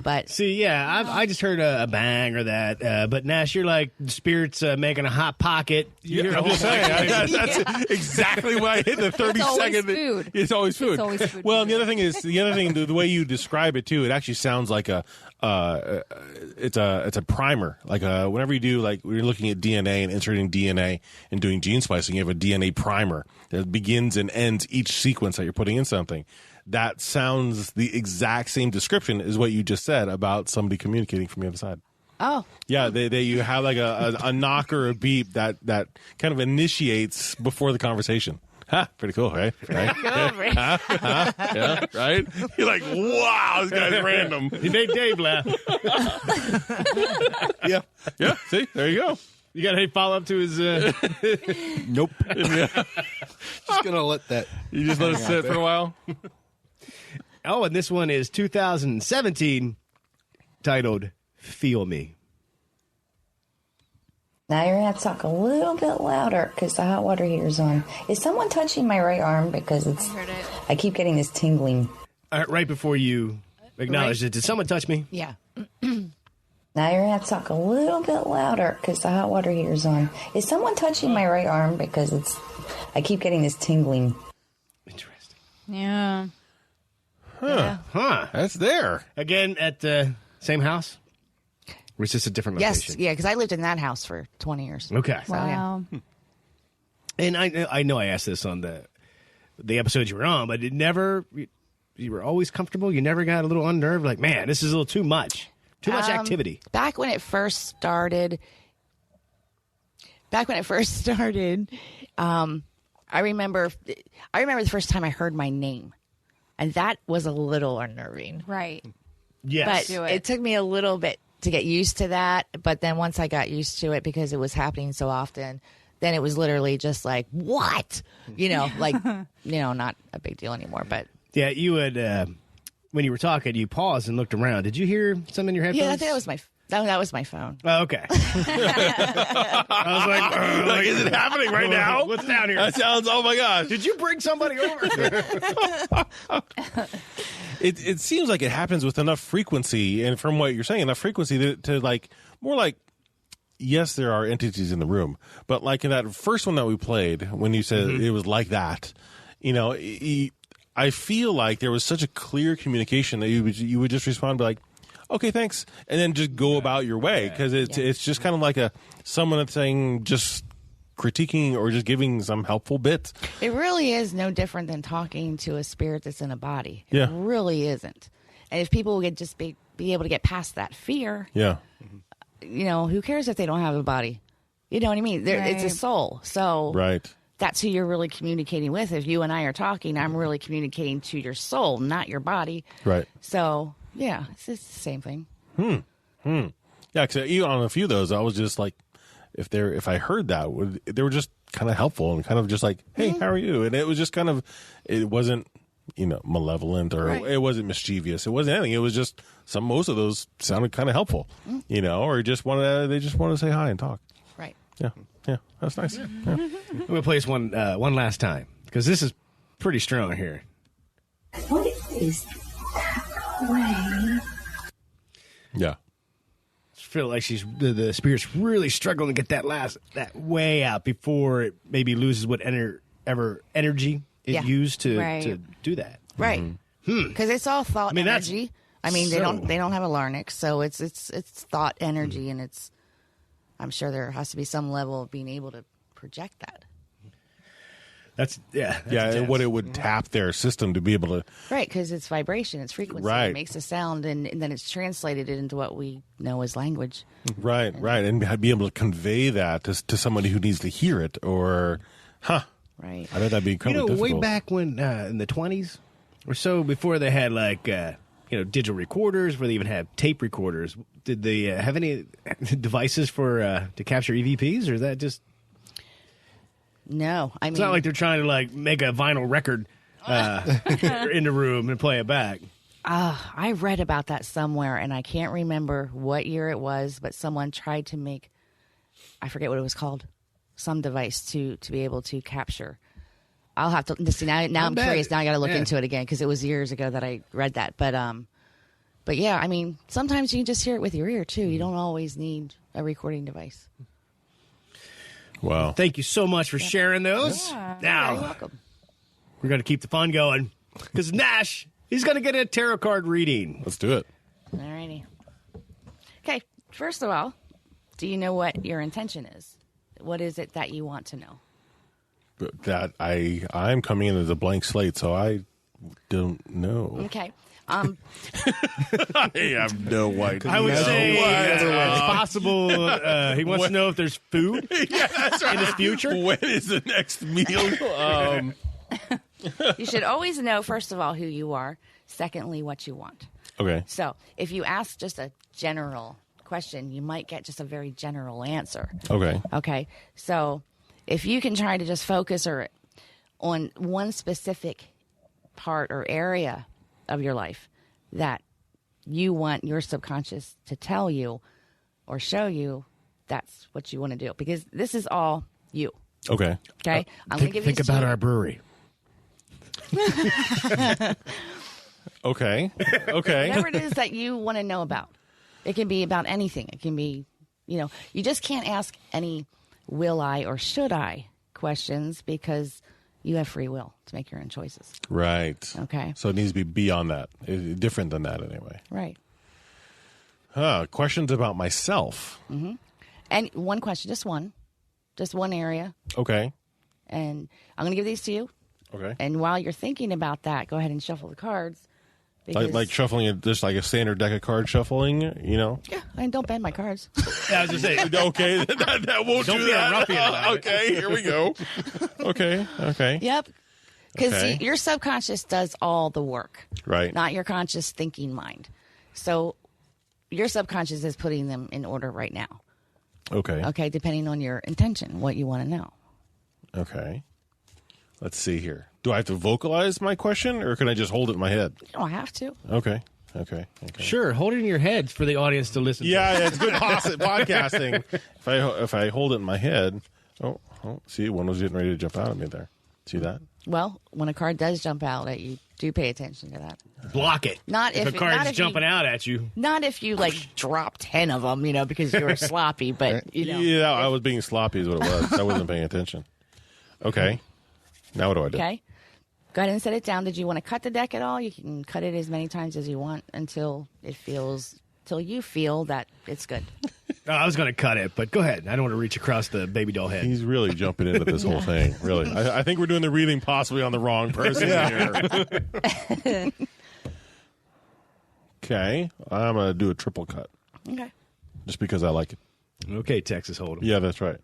But See, yeah, I just heard a bang or that. But Nash, you're like spirits making a hot pocket. You hear a I'm whole just saying. That's exactly why I hit the 30 It's always second. food. It's always food. It's always food. Well, and the other thing is the way you describe it too. It actually sounds like it's a primer. Like whenever you do, like when you're looking at DNA and inserting DNA and doing gene splicing, you have a DNA primer that begins and ends each sequence that you're putting in something. That sounds the exact same description as what you just said about somebody communicating from the other side. oh, Yeah, they you have like a knock or a beep that kind of initiates before the conversation. Ha, pretty cool, right? Right? Yeah, right? You're like, wow, this guy's random. You made Dave laugh. Yeah. Yeah, see? There you go. You got any follow up to his? Nope. Yeah. Just gonna let that. You just let it sit for a while? Oh, and this one is 2017, titled "Feel Me." Now you're going to have to talk a little bit louder because the hot water heater's on. Is someone touching my right arm? Because I keep getting this tingling. Right before you acknowledged it, did someone touch me? Yeah. Now you're going to have to talk a little bit louder because the hot water heater's on. Is someone touching my right arm? Because I keep getting this tingling. Interesting. Yeah. Huh. That's there. Again at the same house? Or is this a different location? Yes. Yeah, because I lived in that house for 20 years. Okay. So, yeah. Wow. And I know I asked this on the episodes you were on, but it never, you were always comfortable? You never got a little unnerved? Like, man, this is a little too much. Too much activity. Back when it first started, I remember the first time I heard my name, and that was a little unnerving. Right. Yes. But it took me a little bit to get used to that. But then once I got used to it, because it was happening so often, then it was literally just like, what? Not a big deal anymore. But Yeah, you would, when you were talking, you paused and looked around. Did you hear something in your headphones? yeah, I think that was my phone. Oh, okay. I was like, Is it happening right now? What's down here? That sounds, oh my gosh. Did you bring somebody over? It seems like it happens with enough frequency, and from what you're saying, enough frequency to like, more like, yes, there are entities in the room, but like in that first one that we played, when you said it was like that, I feel like there was such a clear communication that you would just respond and be like, okay, thanks, and then just go about your way, because it's just kind of like someone that's saying, just critiquing or just giving some helpful bits. It really is no different than talking to a spirit that's in a body. Yeah. It really isn't. And if people would just be able to get past that fear, Yeah. Who cares if they don't have a body? You know what I mean? It's a soul. So Right. that's who you're really communicating with. If you and I are talking, I'm really communicating to your soul, not your body. Right. So, yeah, it's the same thing. Yeah, because even on a few of those, I was just like, if I heard that, they were just kind of helpful and kind of just like, hey, how are you? And it was just kind of, it wasn't, malevolent or it wasn't mischievous. It wasn't anything. It was just most of those sounded kind of helpful, or they just wanted to say hi and talk. Right. Yeah, that's nice. Yeah. I'm going to play this one last time, because this is pretty strong here. What is that way? Yeah. I feel like the spirit's really struggling to get that way out before it maybe loses what energy it used to do that. Right. Because it's all thought that's energy. They don't have a larynx, so it's thought energy, and I'm sure there has to be some level of being able to project that. That's what it would tap their system to be able to. Right, because it's vibration, it's frequency. Right. It makes a sound, and then it's translated into what we know as language. Right, and be able to convey that to somebody who needs to hear it, or, Right. I bet that'd be incredibly difficult. Way back when in the 20s or so, before they had digital recorders, where they even had tape recorders, did they have any devices for to capture EVPs, or is that just? No, It's not like they're trying to make a vinyl record in the room and play it back. I read about that somewhere, and I can't remember what year it was, but someone tried to make, I forget what it was called, some device to be able to capture. I'll have to see now. I'm curious. Now I got to look into it again, because it was years ago that I read that. But yeah, sometimes you can just hear it with your ear too. You don't always need a recording device. Wow. Thank you so much for sharing those. You're Now, welcome. we're going to keep the fun going, because Nash, he's going to get a tarot card reading. Let's do it. Alrighty. Okay, first of all, do you know what your intention is? What is it that you want to know? That I'm coming in as a blank slate, so I don't know. Okay. I have no idea. I would say it's possible. He wants to know if there's food that's right. in his future. When is the next meal? You should always know, first of all, who you are. Secondly, what you want. Okay. So if you ask just a general question, you might get just a very general answer. Okay. Okay. So if you can try to just focus on one specific part or area of your life that you want your subconscious to tell you or show you, that's what you want to do, because this is all you. Okay. Okay. I'm going to give you Think about our brewery. Okay. Whatever it is that you want to know about. It can be about anything. It can be, you just can't ask any will I or should I questions, because you have free will to make your own choices. Right. Okay. So it needs to be beyond that, different than that anyway. Right. Questions about myself. Mm-hmm. And one question, just one area. Okay. And I'm going to give these to you. Okay. And while you're thinking about that, go ahead and shuffle the cards. Like shuffling it, just like a standard deck of cards shuffling, Yeah, and don't bend my cards. Yeah, I was just saying. Okay, that won't Don't do be a that. ruffian about it. Okay, here we go. Okay. Yep. Because Okay. your subconscious does all the work. Right. Not your conscious thinking mind. So your subconscious is putting them in order right now. Okay. Okay, depending on your intention, what you want to know. Okay. Let's see here. Do I have to vocalize my question, or can I just hold it in my head? You don't have to. Okay. Sure, hold it in your head for the audience to listen to. Yeah, it's good podcasting. If I hold it in my head, oh, see, one was getting ready to jump out at me there. See that? Well, when a card does jump out at you, do pay attention to that. Block it. Not if a card's not if jumping out at you. Not if you drop 10 of them, because you were sloppy. But Yeah, I was being sloppy is what it was. I wasn't paying attention. Okay. Now what do I do? Okay. Go ahead and set it down. Did you want to cut the deck at all? You can cut it as many times as you want until you feel that it's good. I was going to cut it, but go ahead. I don't want to reach across the baby doll head. He's really jumping into this whole thing. Really, I think we're doing the reading possibly on the wrong person here. Okay, I'm gonna do a triple cut. Okay. Just because I like it. Okay, Texas Hold'em. Yeah, that's right.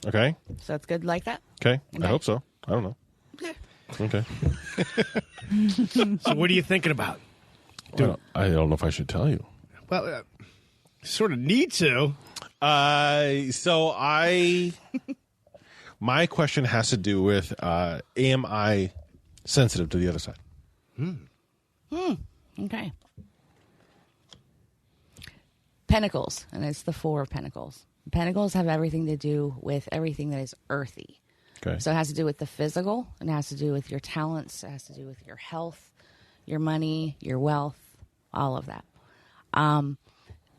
Okay. So it's good like that? Okay. Okay. I hope so. I don't know. Okay. So what are you thinking about? Well, I don't know if I should tell you. Well, sort of need to. My question has to do with, am I sensitive to the other side? Okay. Pentacles, and it's the Four of Pentacles. Pentacles have everything to do with everything that is earthy. Okay. So it has to do with the physical, it has to do with your talents, it has to do with your health, your money, your wealth, all of that.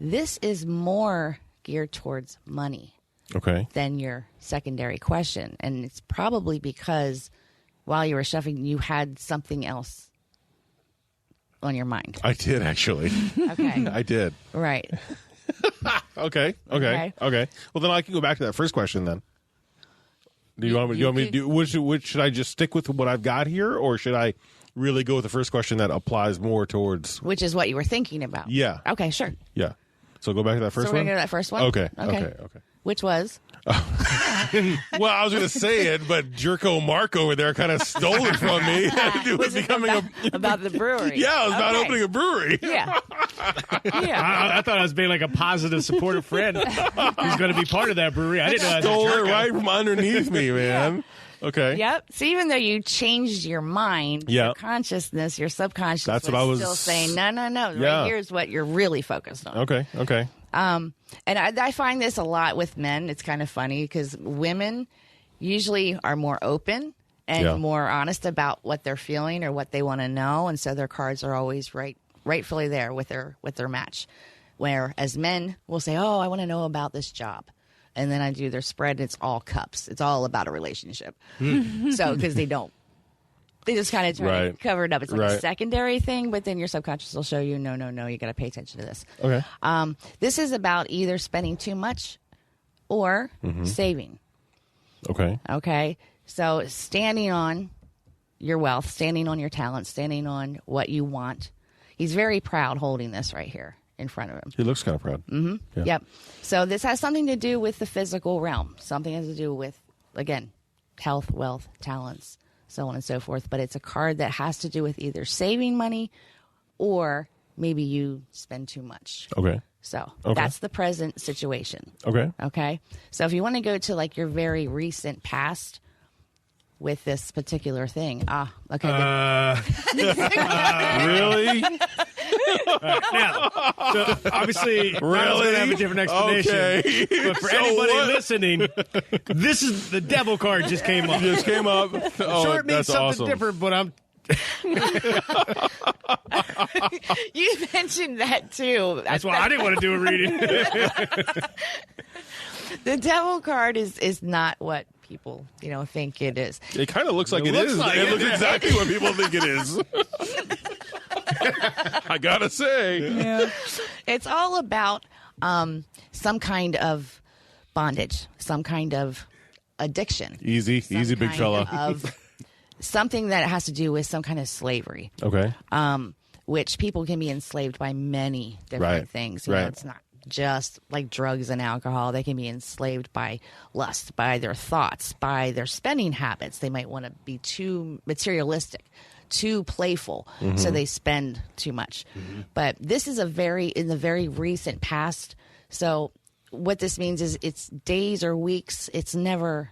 This is more geared towards money Okay. than your secondary question. And it's probably because while you were shuffling, you had something else on your mind. I did, actually. Okay. I did. Right. Okay. Okay. Well, then I can go back to that first question then. Do you want me to do? Which should I just stick with what I've got here, or should I really go with the first question that applies more towards? Which is what you were thinking about. Yeah. Okay, sure. Yeah. So go back to that first So we're one. going to go to that first one? Okay. Okay. Which was? Well, I was going to say it, but Jerko Mark over there kind of stole it from me. It was becoming about the brewery. Yeah, it was about Okay. opening a brewery. Yeah. Yeah. I thought I was being like a positive, supportive friend who's going to be part of that brewery. I didn't know I was a Stole jerk. it right from underneath me, man. Okay. Yep. So even though you changed your mind, Yeah. your consciousness, your subconscious That's was what I was- still saying, no. Yeah. Right here's what you're really focused on. Okay. And I find this a lot with men. It's kind of funny because women usually are more open and Yeah. more honest about what they're feeling or what they want to know, and so their cards are always rightfully there with their match. Whereas men will say, "Oh, I want to know about this job," and then I do their spread. And it's all cups. It's all about a relationship. So because they just kind of try to cover it up. It's like a secondary thing, but then your subconscious will show you, no, you got to pay attention to this. Okay. This is about either spending too much or saving. Okay. Okay. So standing on your wealth, standing on your talent, standing on what you want. He's very proud holding this right here in front of him. He looks kind of proud. Mm-hmm. Yeah. Yep. So this has something to do with the physical realm. Something has to do with, again, health, wealth, talents, so on and so forth. But it's a card that has to do with either saving money or maybe you spend too much. Okay. So Okay. that's the present situation. Okay. Okay. So if you want to go to like your very recent past with this particular thing. Okay. Really? Now, so obviously, Ron's going to have a different explanation. Okay. But for So anybody what? listening, this is the devil card just came up. Just came up. Oh, Sure, it means that's something awesome. different, but I'm. You mentioned that too. That's why I didn't want to do a reading. The devil card is not what people, think it is. It kind of looks like it looks is. like it it. looks exactly what people think it is. I gotta say. It's all about some kind of bondage, some kind of addiction. Easy, some big kind fella. Of something that has to do with some kind of slavery. Okay. Which people can be enslaved by many different Right. things. Right. It's not just like drugs and alcohol. They can be enslaved by lust, by their thoughts, by their spending habits. They might want to be too materialistic, too playful, so they spend too much. But this is in the very recent past. So what this means is it's days or weeks. It's never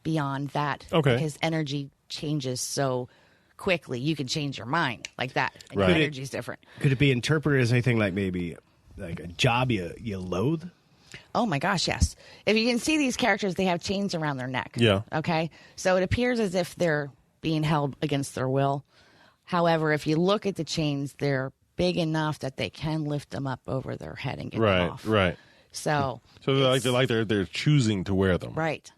beyond that. Okay. Because energy changes so quickly. You can change your mind like that. And Right. your energy is different. Could it be interpreted as anything like maybe like a job you loathe? Oh my gosh, yes. If you can see these characters, they have chains around their neck. Yeah. Okay. So it appears as if they're being held against their will. However, if you look at the chains, they're big enough that they can lift them up over their head and get them off. Right. So They're choosing to wear them. right.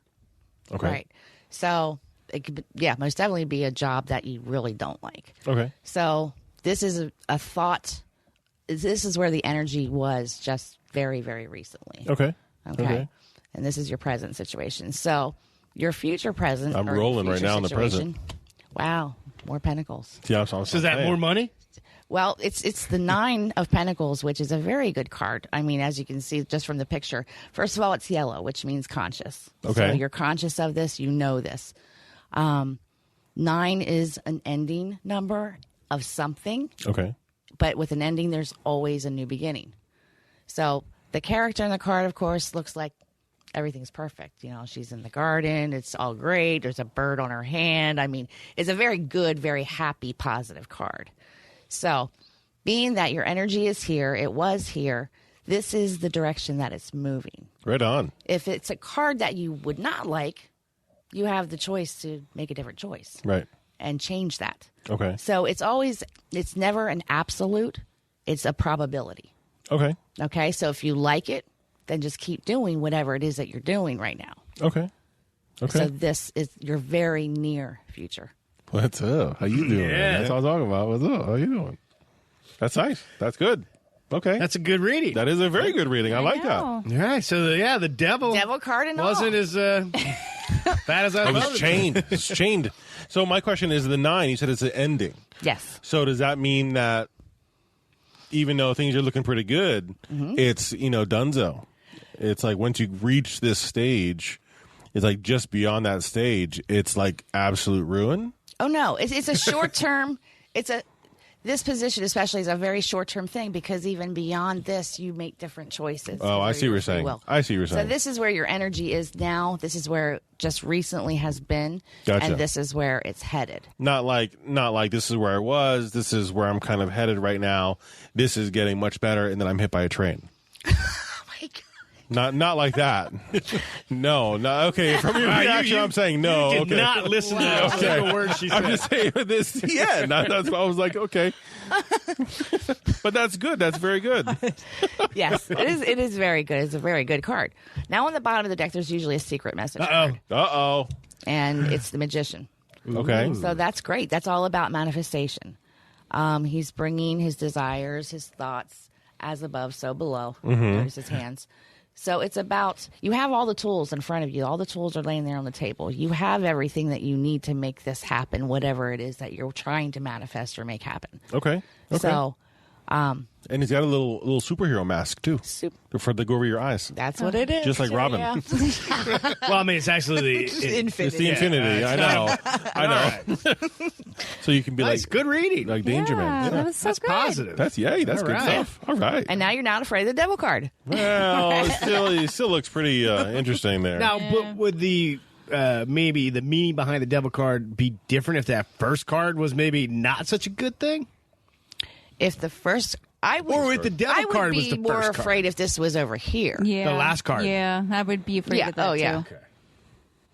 Okay. Right. So it could, most definitely be a job that you really don't like. Okay. So this is a thought. This is where the energy was just very, very recently. Okay. Okay. And this is your present situation. So your future present. I'm or your rolling right future now in the present. situation- Wow. More pentacles. Yeah. So is that more money? Well, it's the 9 of Pentacles, which is a very good card. I mean, as you can see just from the picture. First of all, it's yellow, which means conscious. Okay. So you're conscious of this. You know this. 9 is an ending number of something, Okay. but with an ending, there's always a new beginning. So the character in the card, of course, looks like everything's perfect. You know, she's in the garden. It's all great. There's a bird on her hand. I mean, it's a very good, very happy, positive card. So being that your energy is here, it was here, this is the direction that it's moving. Right on. If it's a card that you would not like, you have the choice to make a different choice Right. and change that. Okay. So it's never an absolute, it's a probability. Okay. Okay, so if you like it, then just keep doing whatever it is that you're doing right now. Okay. Okay. So this is your very near future. What's up? How you doing? Yeah. That's what I'm talking about. What's up? How you doing? That's nice. That's good. Okay. That's a good reading. That is a very good reading. I like that. All right. So the devil Card and wasn't all. as bad as I I thought. was chained. It's chained. So my question is the 9, you said it's an ending. Yes. So does that mean that even though things are looking pretty good, it's, dunzo? It's like once you reach this stage, it's like just beyond that stage, it's like absolute ruin? Oh no, it's a short term. This position especially is a very short term thing because even beyond this, you make different choices. Oh, I see what you're saying. I see what you're saying. So this is where your energy is now. This is where it just recently has been, Gotcha. and this is where it's headed. Not like this is where I was, this is where I'm kind of headed right now. This is getting much better, and then I'm hit by a train. Oh my God. Not like that. No. Okay. From your reaction, I'm saying no. You Okay. did not listen to a single word she said. I'm just saying with this. Yeah, that's why I was like, okay. But that's good. That's very good. Yes, it is very good. It's a very good card. Now on the bottom of the deck, there's usually a secret message card, Uh-oh. and it's the Magician. Okay. So that's great. That's all about manifestation. He's bringing his desires, his thoughts, as above, so below. There's his hands. So it's about, you have all the tools in front of you. All the tools are laying there on the table. You have everything that you need to make this happen, whatever it is that you're trying to manifest or make happen. Okay. So, And he's got a little superhero mask, too, for the go over your eyes. that's what it is. Just like Robin. Yeah. Well, I mean, it's actually the Infinity. It's the infinity. I know. I know. So you can be nice, like good reading. like Danger Man. That was so That's good. positive. That's All good right. stuff. All right. And now you're not afraid of the devil card. Well, it still looks pretty interesting there. Now, but would the maybe the meaning behind the devil card be different if that first card was maybe not such a good thing? If the first, I would, Or if the devil I would card be was the more first card? afraid if this was over here. Yeah. The last card. Yeah, I would be afraid Yeah. of that Oh, yeah. too.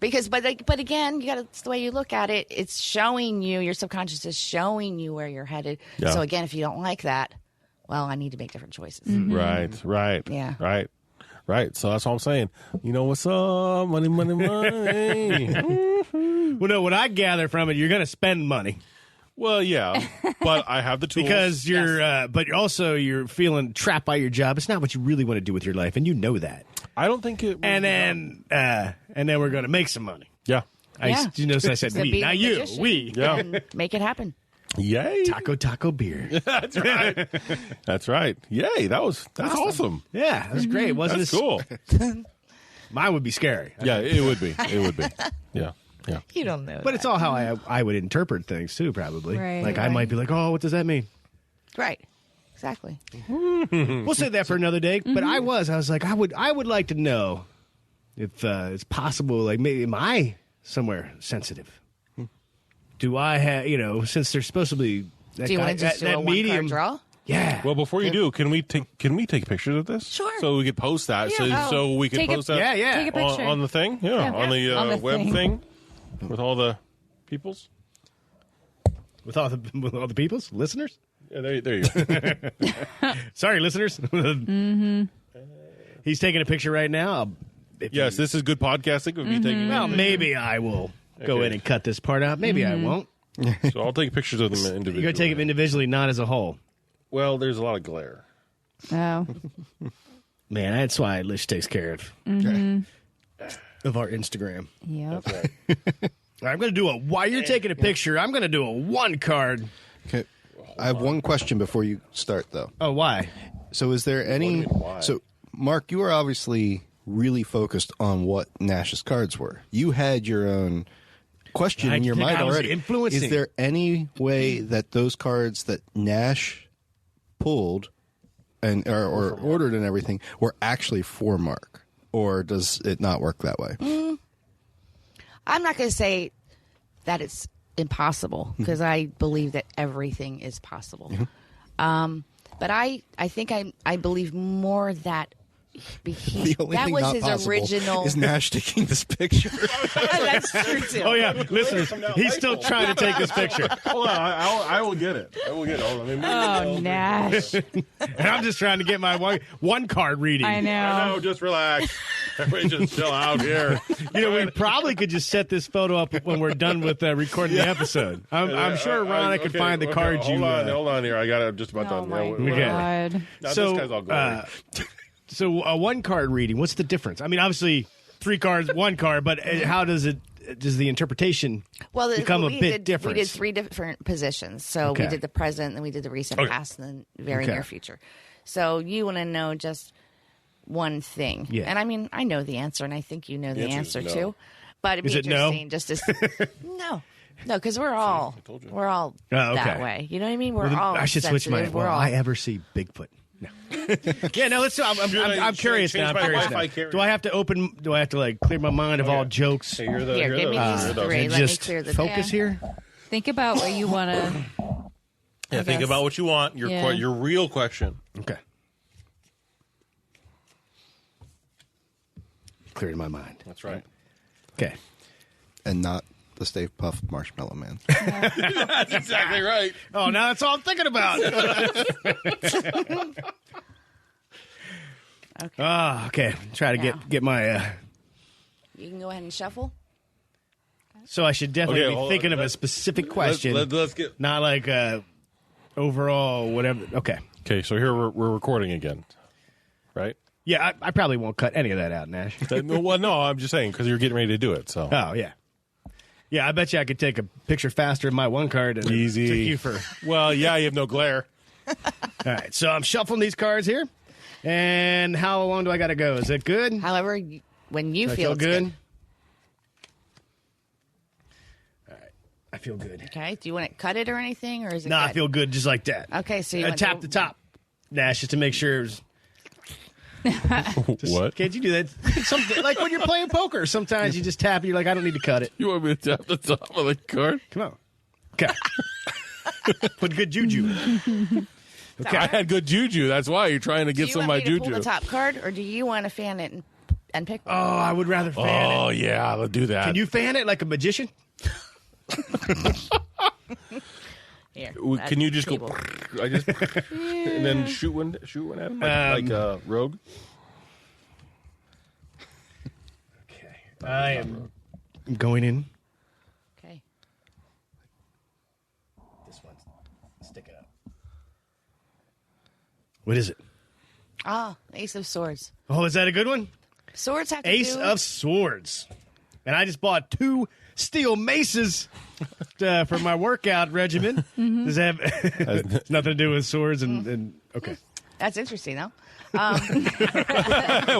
Because, but again, it's the way you look at it. It's showing you, your subconscious is showing you where you're headed. Yeah. So again, if you don't like that, well, I need to make different choices. Right. Yeah. Right. So that's all I'm saying. You know what's up? Money, money, money. Well, no, what I gather from it, you're going to spend money Well, yeah, but I have the tools. because you're, but also you're feeling trapped by your job. It's not what you really want to do with your life, and you know that. I don't think it. And then we're going to make some money. Yeah. Yeah. You notice I said So we, be not the you, magician we. Yeah. and make it happen. Yay. Taco beer. That's right. That's right. Yay. That's awesome. Yeah, that's great. Wasn't That's it? cool. Mine would be scary. Yeah, it would be. It would be. Yeah. Yeah. You don't know. But it's all how I would interpret things too, probably. Right, Like I might be like, oh, what does that mean? right. Exactly. We'll say that for another day. But I was like, I would like to know if it's possible. Like, maybe am I somewhere sensitive? Do I have, since there's supposed to be that, Do you want to just do a one-card draw? Yeah. Well, before you do, can we take pictures of this? Sure. So we could post that. Yeah. So we could Take a- post that. yeah. Take a picture. On the thing. Yeah. On the, On the web thing. With all the peoples. With all the people's listeners. Yeah, there you go. Sorry, listeners. He's taking a picture right now. Yes, this is good podcasting. Of me taking. Well, maybe I will go in and cut this part out. Maybe I won't. So I'll take pictures of them individually. You're going to take them individually, not as a whole. Well, there's a lot of glare. Oh. Man, that's why Lish takes care of our Instagram. Yep. I'm going to do while you're taking a picture, I'm going to do a one card. Okay. I have one question before you start, though. Oh, why? So, is there any? why? So, Mark, you are obviously really focused on what Nash's cards were. You had your own question I in your think mind I was already. influencing. Is there any way that those cards that Nash pulled and or ordered and everything were actually for Mark, or does it not work that way? I'm not going to say that it's impossible because I believe that everything is possible. But I think I believe more that The only that thing was not his possible original. is Nash taking this picture. That's true too. Oh, yeah. Listeners, he's still trying to take this picture. Hold on, I will get it. Hold on. Oh, Nash. And I'm just trying to get my one card reading. I know. No, just relax. Everybody just chill out here. We probably could just set this photo up when we're done with recording the episode. I'm sure Rona can find the cards you... Hold on here. I got it just about Oh, done. my Yeah, God. Now, So, this guy's all gory. So a one card reading, what's the difference? I mean, obviously 3 cards, 1 card, but how does the interpretation become a bit different? We did 3 different positions. So Okay. we did the present, then we did the recent past, and the very Okay. near future. So you want to know just one thing. Yeah. And I mean, I know the answer, and I think you know the answer answer is no. too. But it'd Is be it no? interesting just to no, because we're all Oh, okay. that way. You know what I mean? We're all. I should switch my... sensitive. We're Will all. I ever see Bigfoot? No. Yeah, no, let's... I'm curious change now. I'm my curious Wi-Fi now. carrier? Do I have to like clear my mind of all jokes? Hey, you're the, Here, you're give me the, these you're the- 3. And Let me just clear the focus here? Think about what you want to. Yeah, think guess. about what you want. Your real question. Okay. Cleared my mind. That's right. Okay. And not the Stay Puft Marshmallow Man. That's exactly right. Oh, now that's all I'm thinking about. Okay. Okay. Try to Now. get my... You can go ahead and shuffle. So I should definitely Okay, be hold on. thinking of a specific question. Let's get. Not like overall whatever. Okay. Okay, so here we're recording again, right? Yeah, I probably won't cut any of that out, Nash. Well, no, I'm just saying because you're getting ready to do it. So. Oh, yeah. Yeah, I bet you I could take a picture faster of my one card and Easy. took you for. Well, yeah, you have no glare. All right, so I'm shuffling these cards here. And how long do I got to go? Is it good? However, when you I feel feel it's good? good. All right, I feel good. Okay. Do you want to cut it or anything, or is it? No, good? I feel good just like that. Okay, so you want tap to- the top, Nash, just to make sure. What? Can't you do that? Something like when you're playing poker. Sometimes you just tap and you're like, I don't need to cut it. You want me to tap the top of the card? Come on. Okay. Put good juju in. Okay. I had good juju. That's why you're trying to Do get you some of want my me to pull juju. the top card, or do you want to fan it and pick? Oh, I would rather fan Oh it. yeah, let's do that. Can you fan it like a magician? Here, Can you just table. go? I just and then shoot one at him like Rogue. Okay. I am going in. Okay. This one. Stick it up. What is it? Ah, Ace of Swords. Oh, is that a good one? Swords have to Ace do. of Swords. And I just bought 2 steel maces for my workout regimen. Does that have nothing to do with swords and okay. That's interesting, though.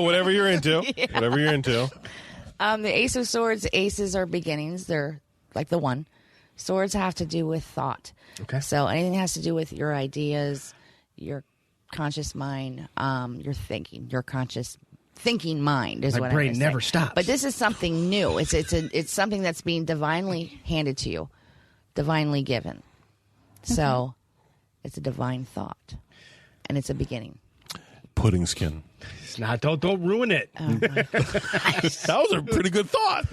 Whatever you're into. Whatever you're into. The Ace of Swords, aces are beginnings. They're like the one. Swords have to do with thought. Okay. So anything that has to do with your ideas, your conscious mind, your thinking, your conscious thinking mind is My what brain I'm gonna never say. stops. But this is something new. It's something that's being divinely handed to you, divinely given. So it's a divine thought, and it's a beginning. Pudding skin. It's not don't ruin it. That was a pretty good thought.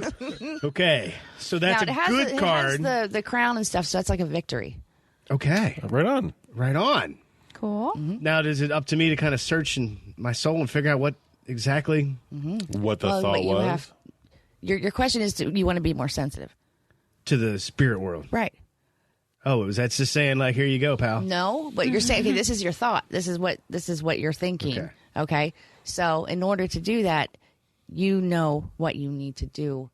Okay. So that's now, a good it card. has the crown and stuff, so that's like a victory. Okay. Right on. Right on. Cool. Now is it up to me to kind of search in my soul and figure out what exactly What the thought what you was. have- your question is, do you want to be more sensitive? to the spirit world? Right. Oh, that's just saying like, here you go, pal. No, but you're saying, okay, this is your thought. This is what you're thinking. Okay. Okay. So in order to do that, you know what you need to do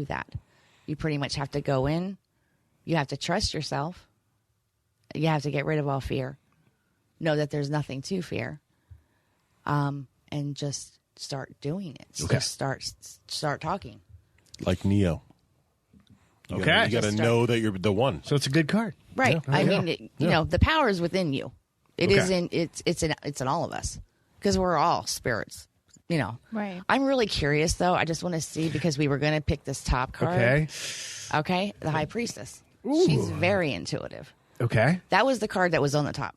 that. You pretty much have to go in. You have to trust yourself. You have to get rid of all fear. Know that there's nothing to fear. And just start doing it. Okay. Just start talking. Like Neo. You Okay. gotta, you got to Just start- know that you're the one. So it's a good card. Right. Yeah. I Yeah. mean, you know, the power is within you. It Okay. is in it's in all of us because we're all spirits. You know. Right. I'm really curious though. I just want to see because we were going to pick this top card. Okay. Okay. The High Priestess. She's very intuitive. Okay. That was the card that was on the top.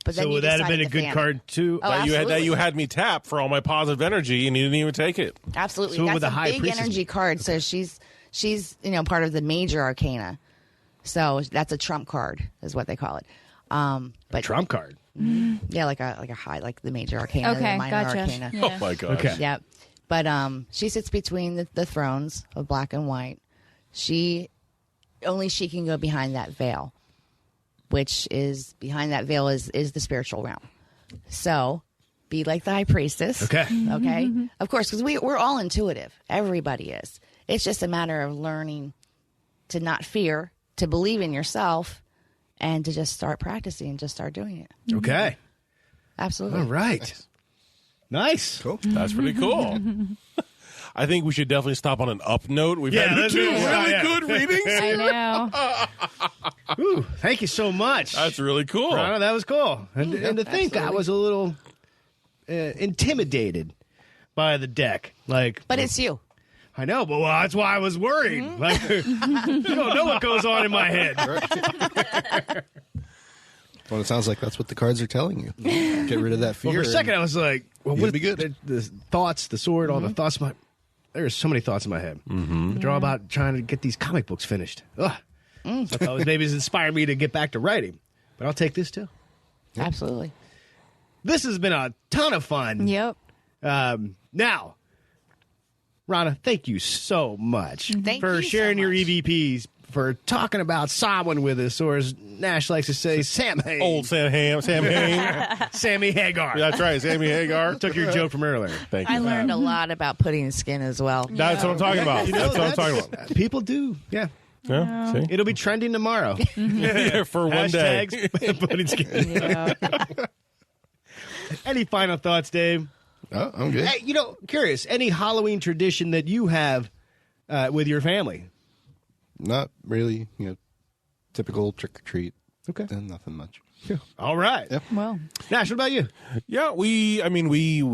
But then So you would that have been a decided to good fan it. card too? Oh, That you absolutely. had me tap for all my positive energy, and you didn't even take it. Absolutely. So what That's would the a High big Priestess energy be? card. So she's part of the major arcana. So that's a trump card is what they call it. But Trump card. yeah, like a high, like the major arcana, Okay, the minor gotcha. arcana. Yeah. Oh my gosh. Okay. Yeah. But she sits between the thrones of black and white. Only she can go behind that veil, which is behind that veil is the spiritual realm. So be like the High Priestess. Okay. Okay. Of course, because we're all intuitive. Everybody is. It's just a matter of learning to not fear, to believe in yourself, and to just start practicing and just start doing it. Okay. Absolutely. All right. Nice. Cool. That's pretty cool. I think we should definitely stop on an up note. We've Yeah, had let's two do it. really Yeah. good readings. I know. Ooh, thank you so much. That's really cool. Rona, that was cool. And to think I absolutely. was a little intimidated by the deck. Like, But it's you. I know, but that's why I was worried. Like, you don't know what goes on in my head. Well, it sounds like that's what the cards are telling you. Get rid of that fear. Well, for a second, I was like, well, You'll what be good. The thoughts, the sword, all the thoughts. There's so many thoughts in my head. They're all about trying to get these comic books finished. Ugh. I thought maybe it's inspired me to get back to writing. But I'll take this too. Absolutely. This has been a ton of fun. Yep. Now, Rona, thank you so much Thank for you so sharing your much. EVPs for talking about Samhain with us, or as Nash likes to say, Samhain. Old Sam Hain. Sammy Hagar. That's right, Sammy Hagar. Took your joke from earlier. Thank you. I learned a lot about putting skin as well. That's what I'm talking about. That's what I'm talking about. People do, yeah. Yeah, see? It'll be trending tomorrow. Yeah, for one day. Hashtags, putting skin. Yeah. Any final thoughts, Dave? Oh, I'm good. Hey, curious, any Halloween tradition that you have with your family? Not really, typical trick or treat. Okay. Nothing much. All right. Yep. Well, Nash, what about you? Yeah, we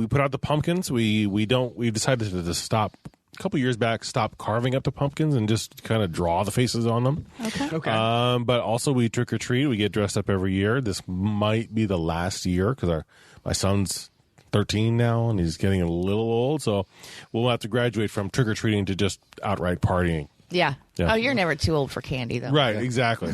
put out the pumpkins. We've decided to stop a couple years back, stop carving up the pumpkins and just kind of draw the faces on them. Okay. But also we trick or treat. We get dressed up every year. This might be the last year because my son's 13 now and he's getting a little old, so we'll have to graduate from trick or treating to just outright partying. Yeah. Yeah. Oh, you're never too old for candy, though. Right? Exactly.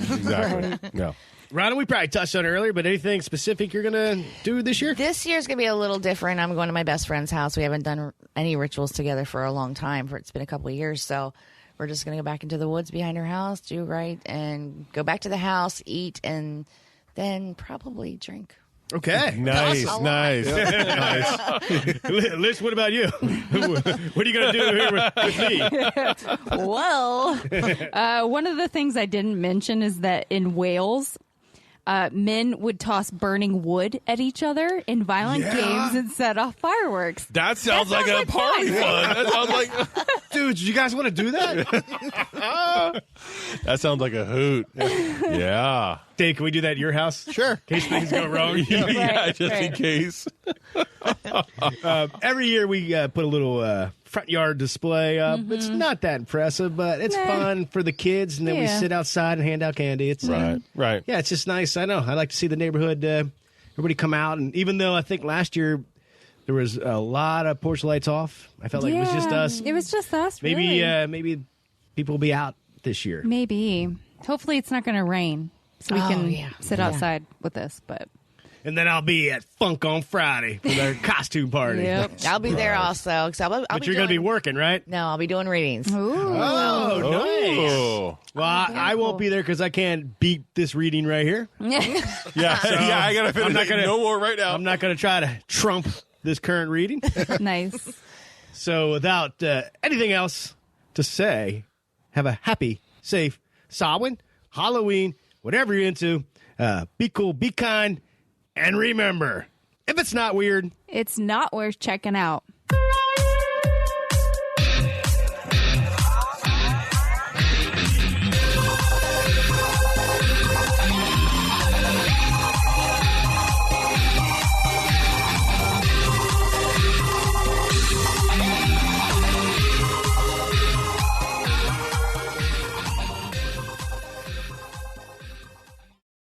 Yeah. Rhonda, we probably touched on it earlier, but anything specific you're going to do this year? This year's going to be a little different. I'm going to my best friend's house. We haven't done any rituals together for a long time. It's been a couple of years, so we're just going to go back into the woods behind her house, do right, and go back to the house, eat, and then probably drink. Okay. Nice. Liz, what about you? What are you going to do here with me? well, one of the things I didn't mention is that in Wales, men would toss burning wood at each other in violent games and set off fireworks. That sounds like a party fun. That sounds like Dude, you guys want to do that? that sounds like a hoot. Yeah. Dave, can we do that at your house? Sure. In case things go wrong. Yeah, just in Right. case. Every year we put a little front yard display up. It's not that impressive, but it's fun for the kids. And then we Yeah. sit outside and hand out candy. It's Right. Yeah, it's just nice. I know. I like to see the neighborhood, everybody come out. And even though I think last year there was a lot of porch lights off, I felt like it was just us. It was just us. Maybe really. maybe people will be out this year. Maybe. Hopefully, it's not going to rain, so we can sit outside with this. But And then I'll be at Funk on Friday for their costume party. yep. I'll be there also. 'Cause I'll But you're going to be working, right? No, I'll be doing readings. Ooh. Oh, nice. Oh. Well, I won't be there because I can't beat this reading right here. Yeah. Yeah, I got to finish. I'm not gonna- no more right now. I'm not going to try to trump this current reading. Nice. So without anything else to say, have a happy, safe Samhain, Halloween, whatever you're into. Be cool, be kind, and remember, if it's not weird, It's not worth checking out.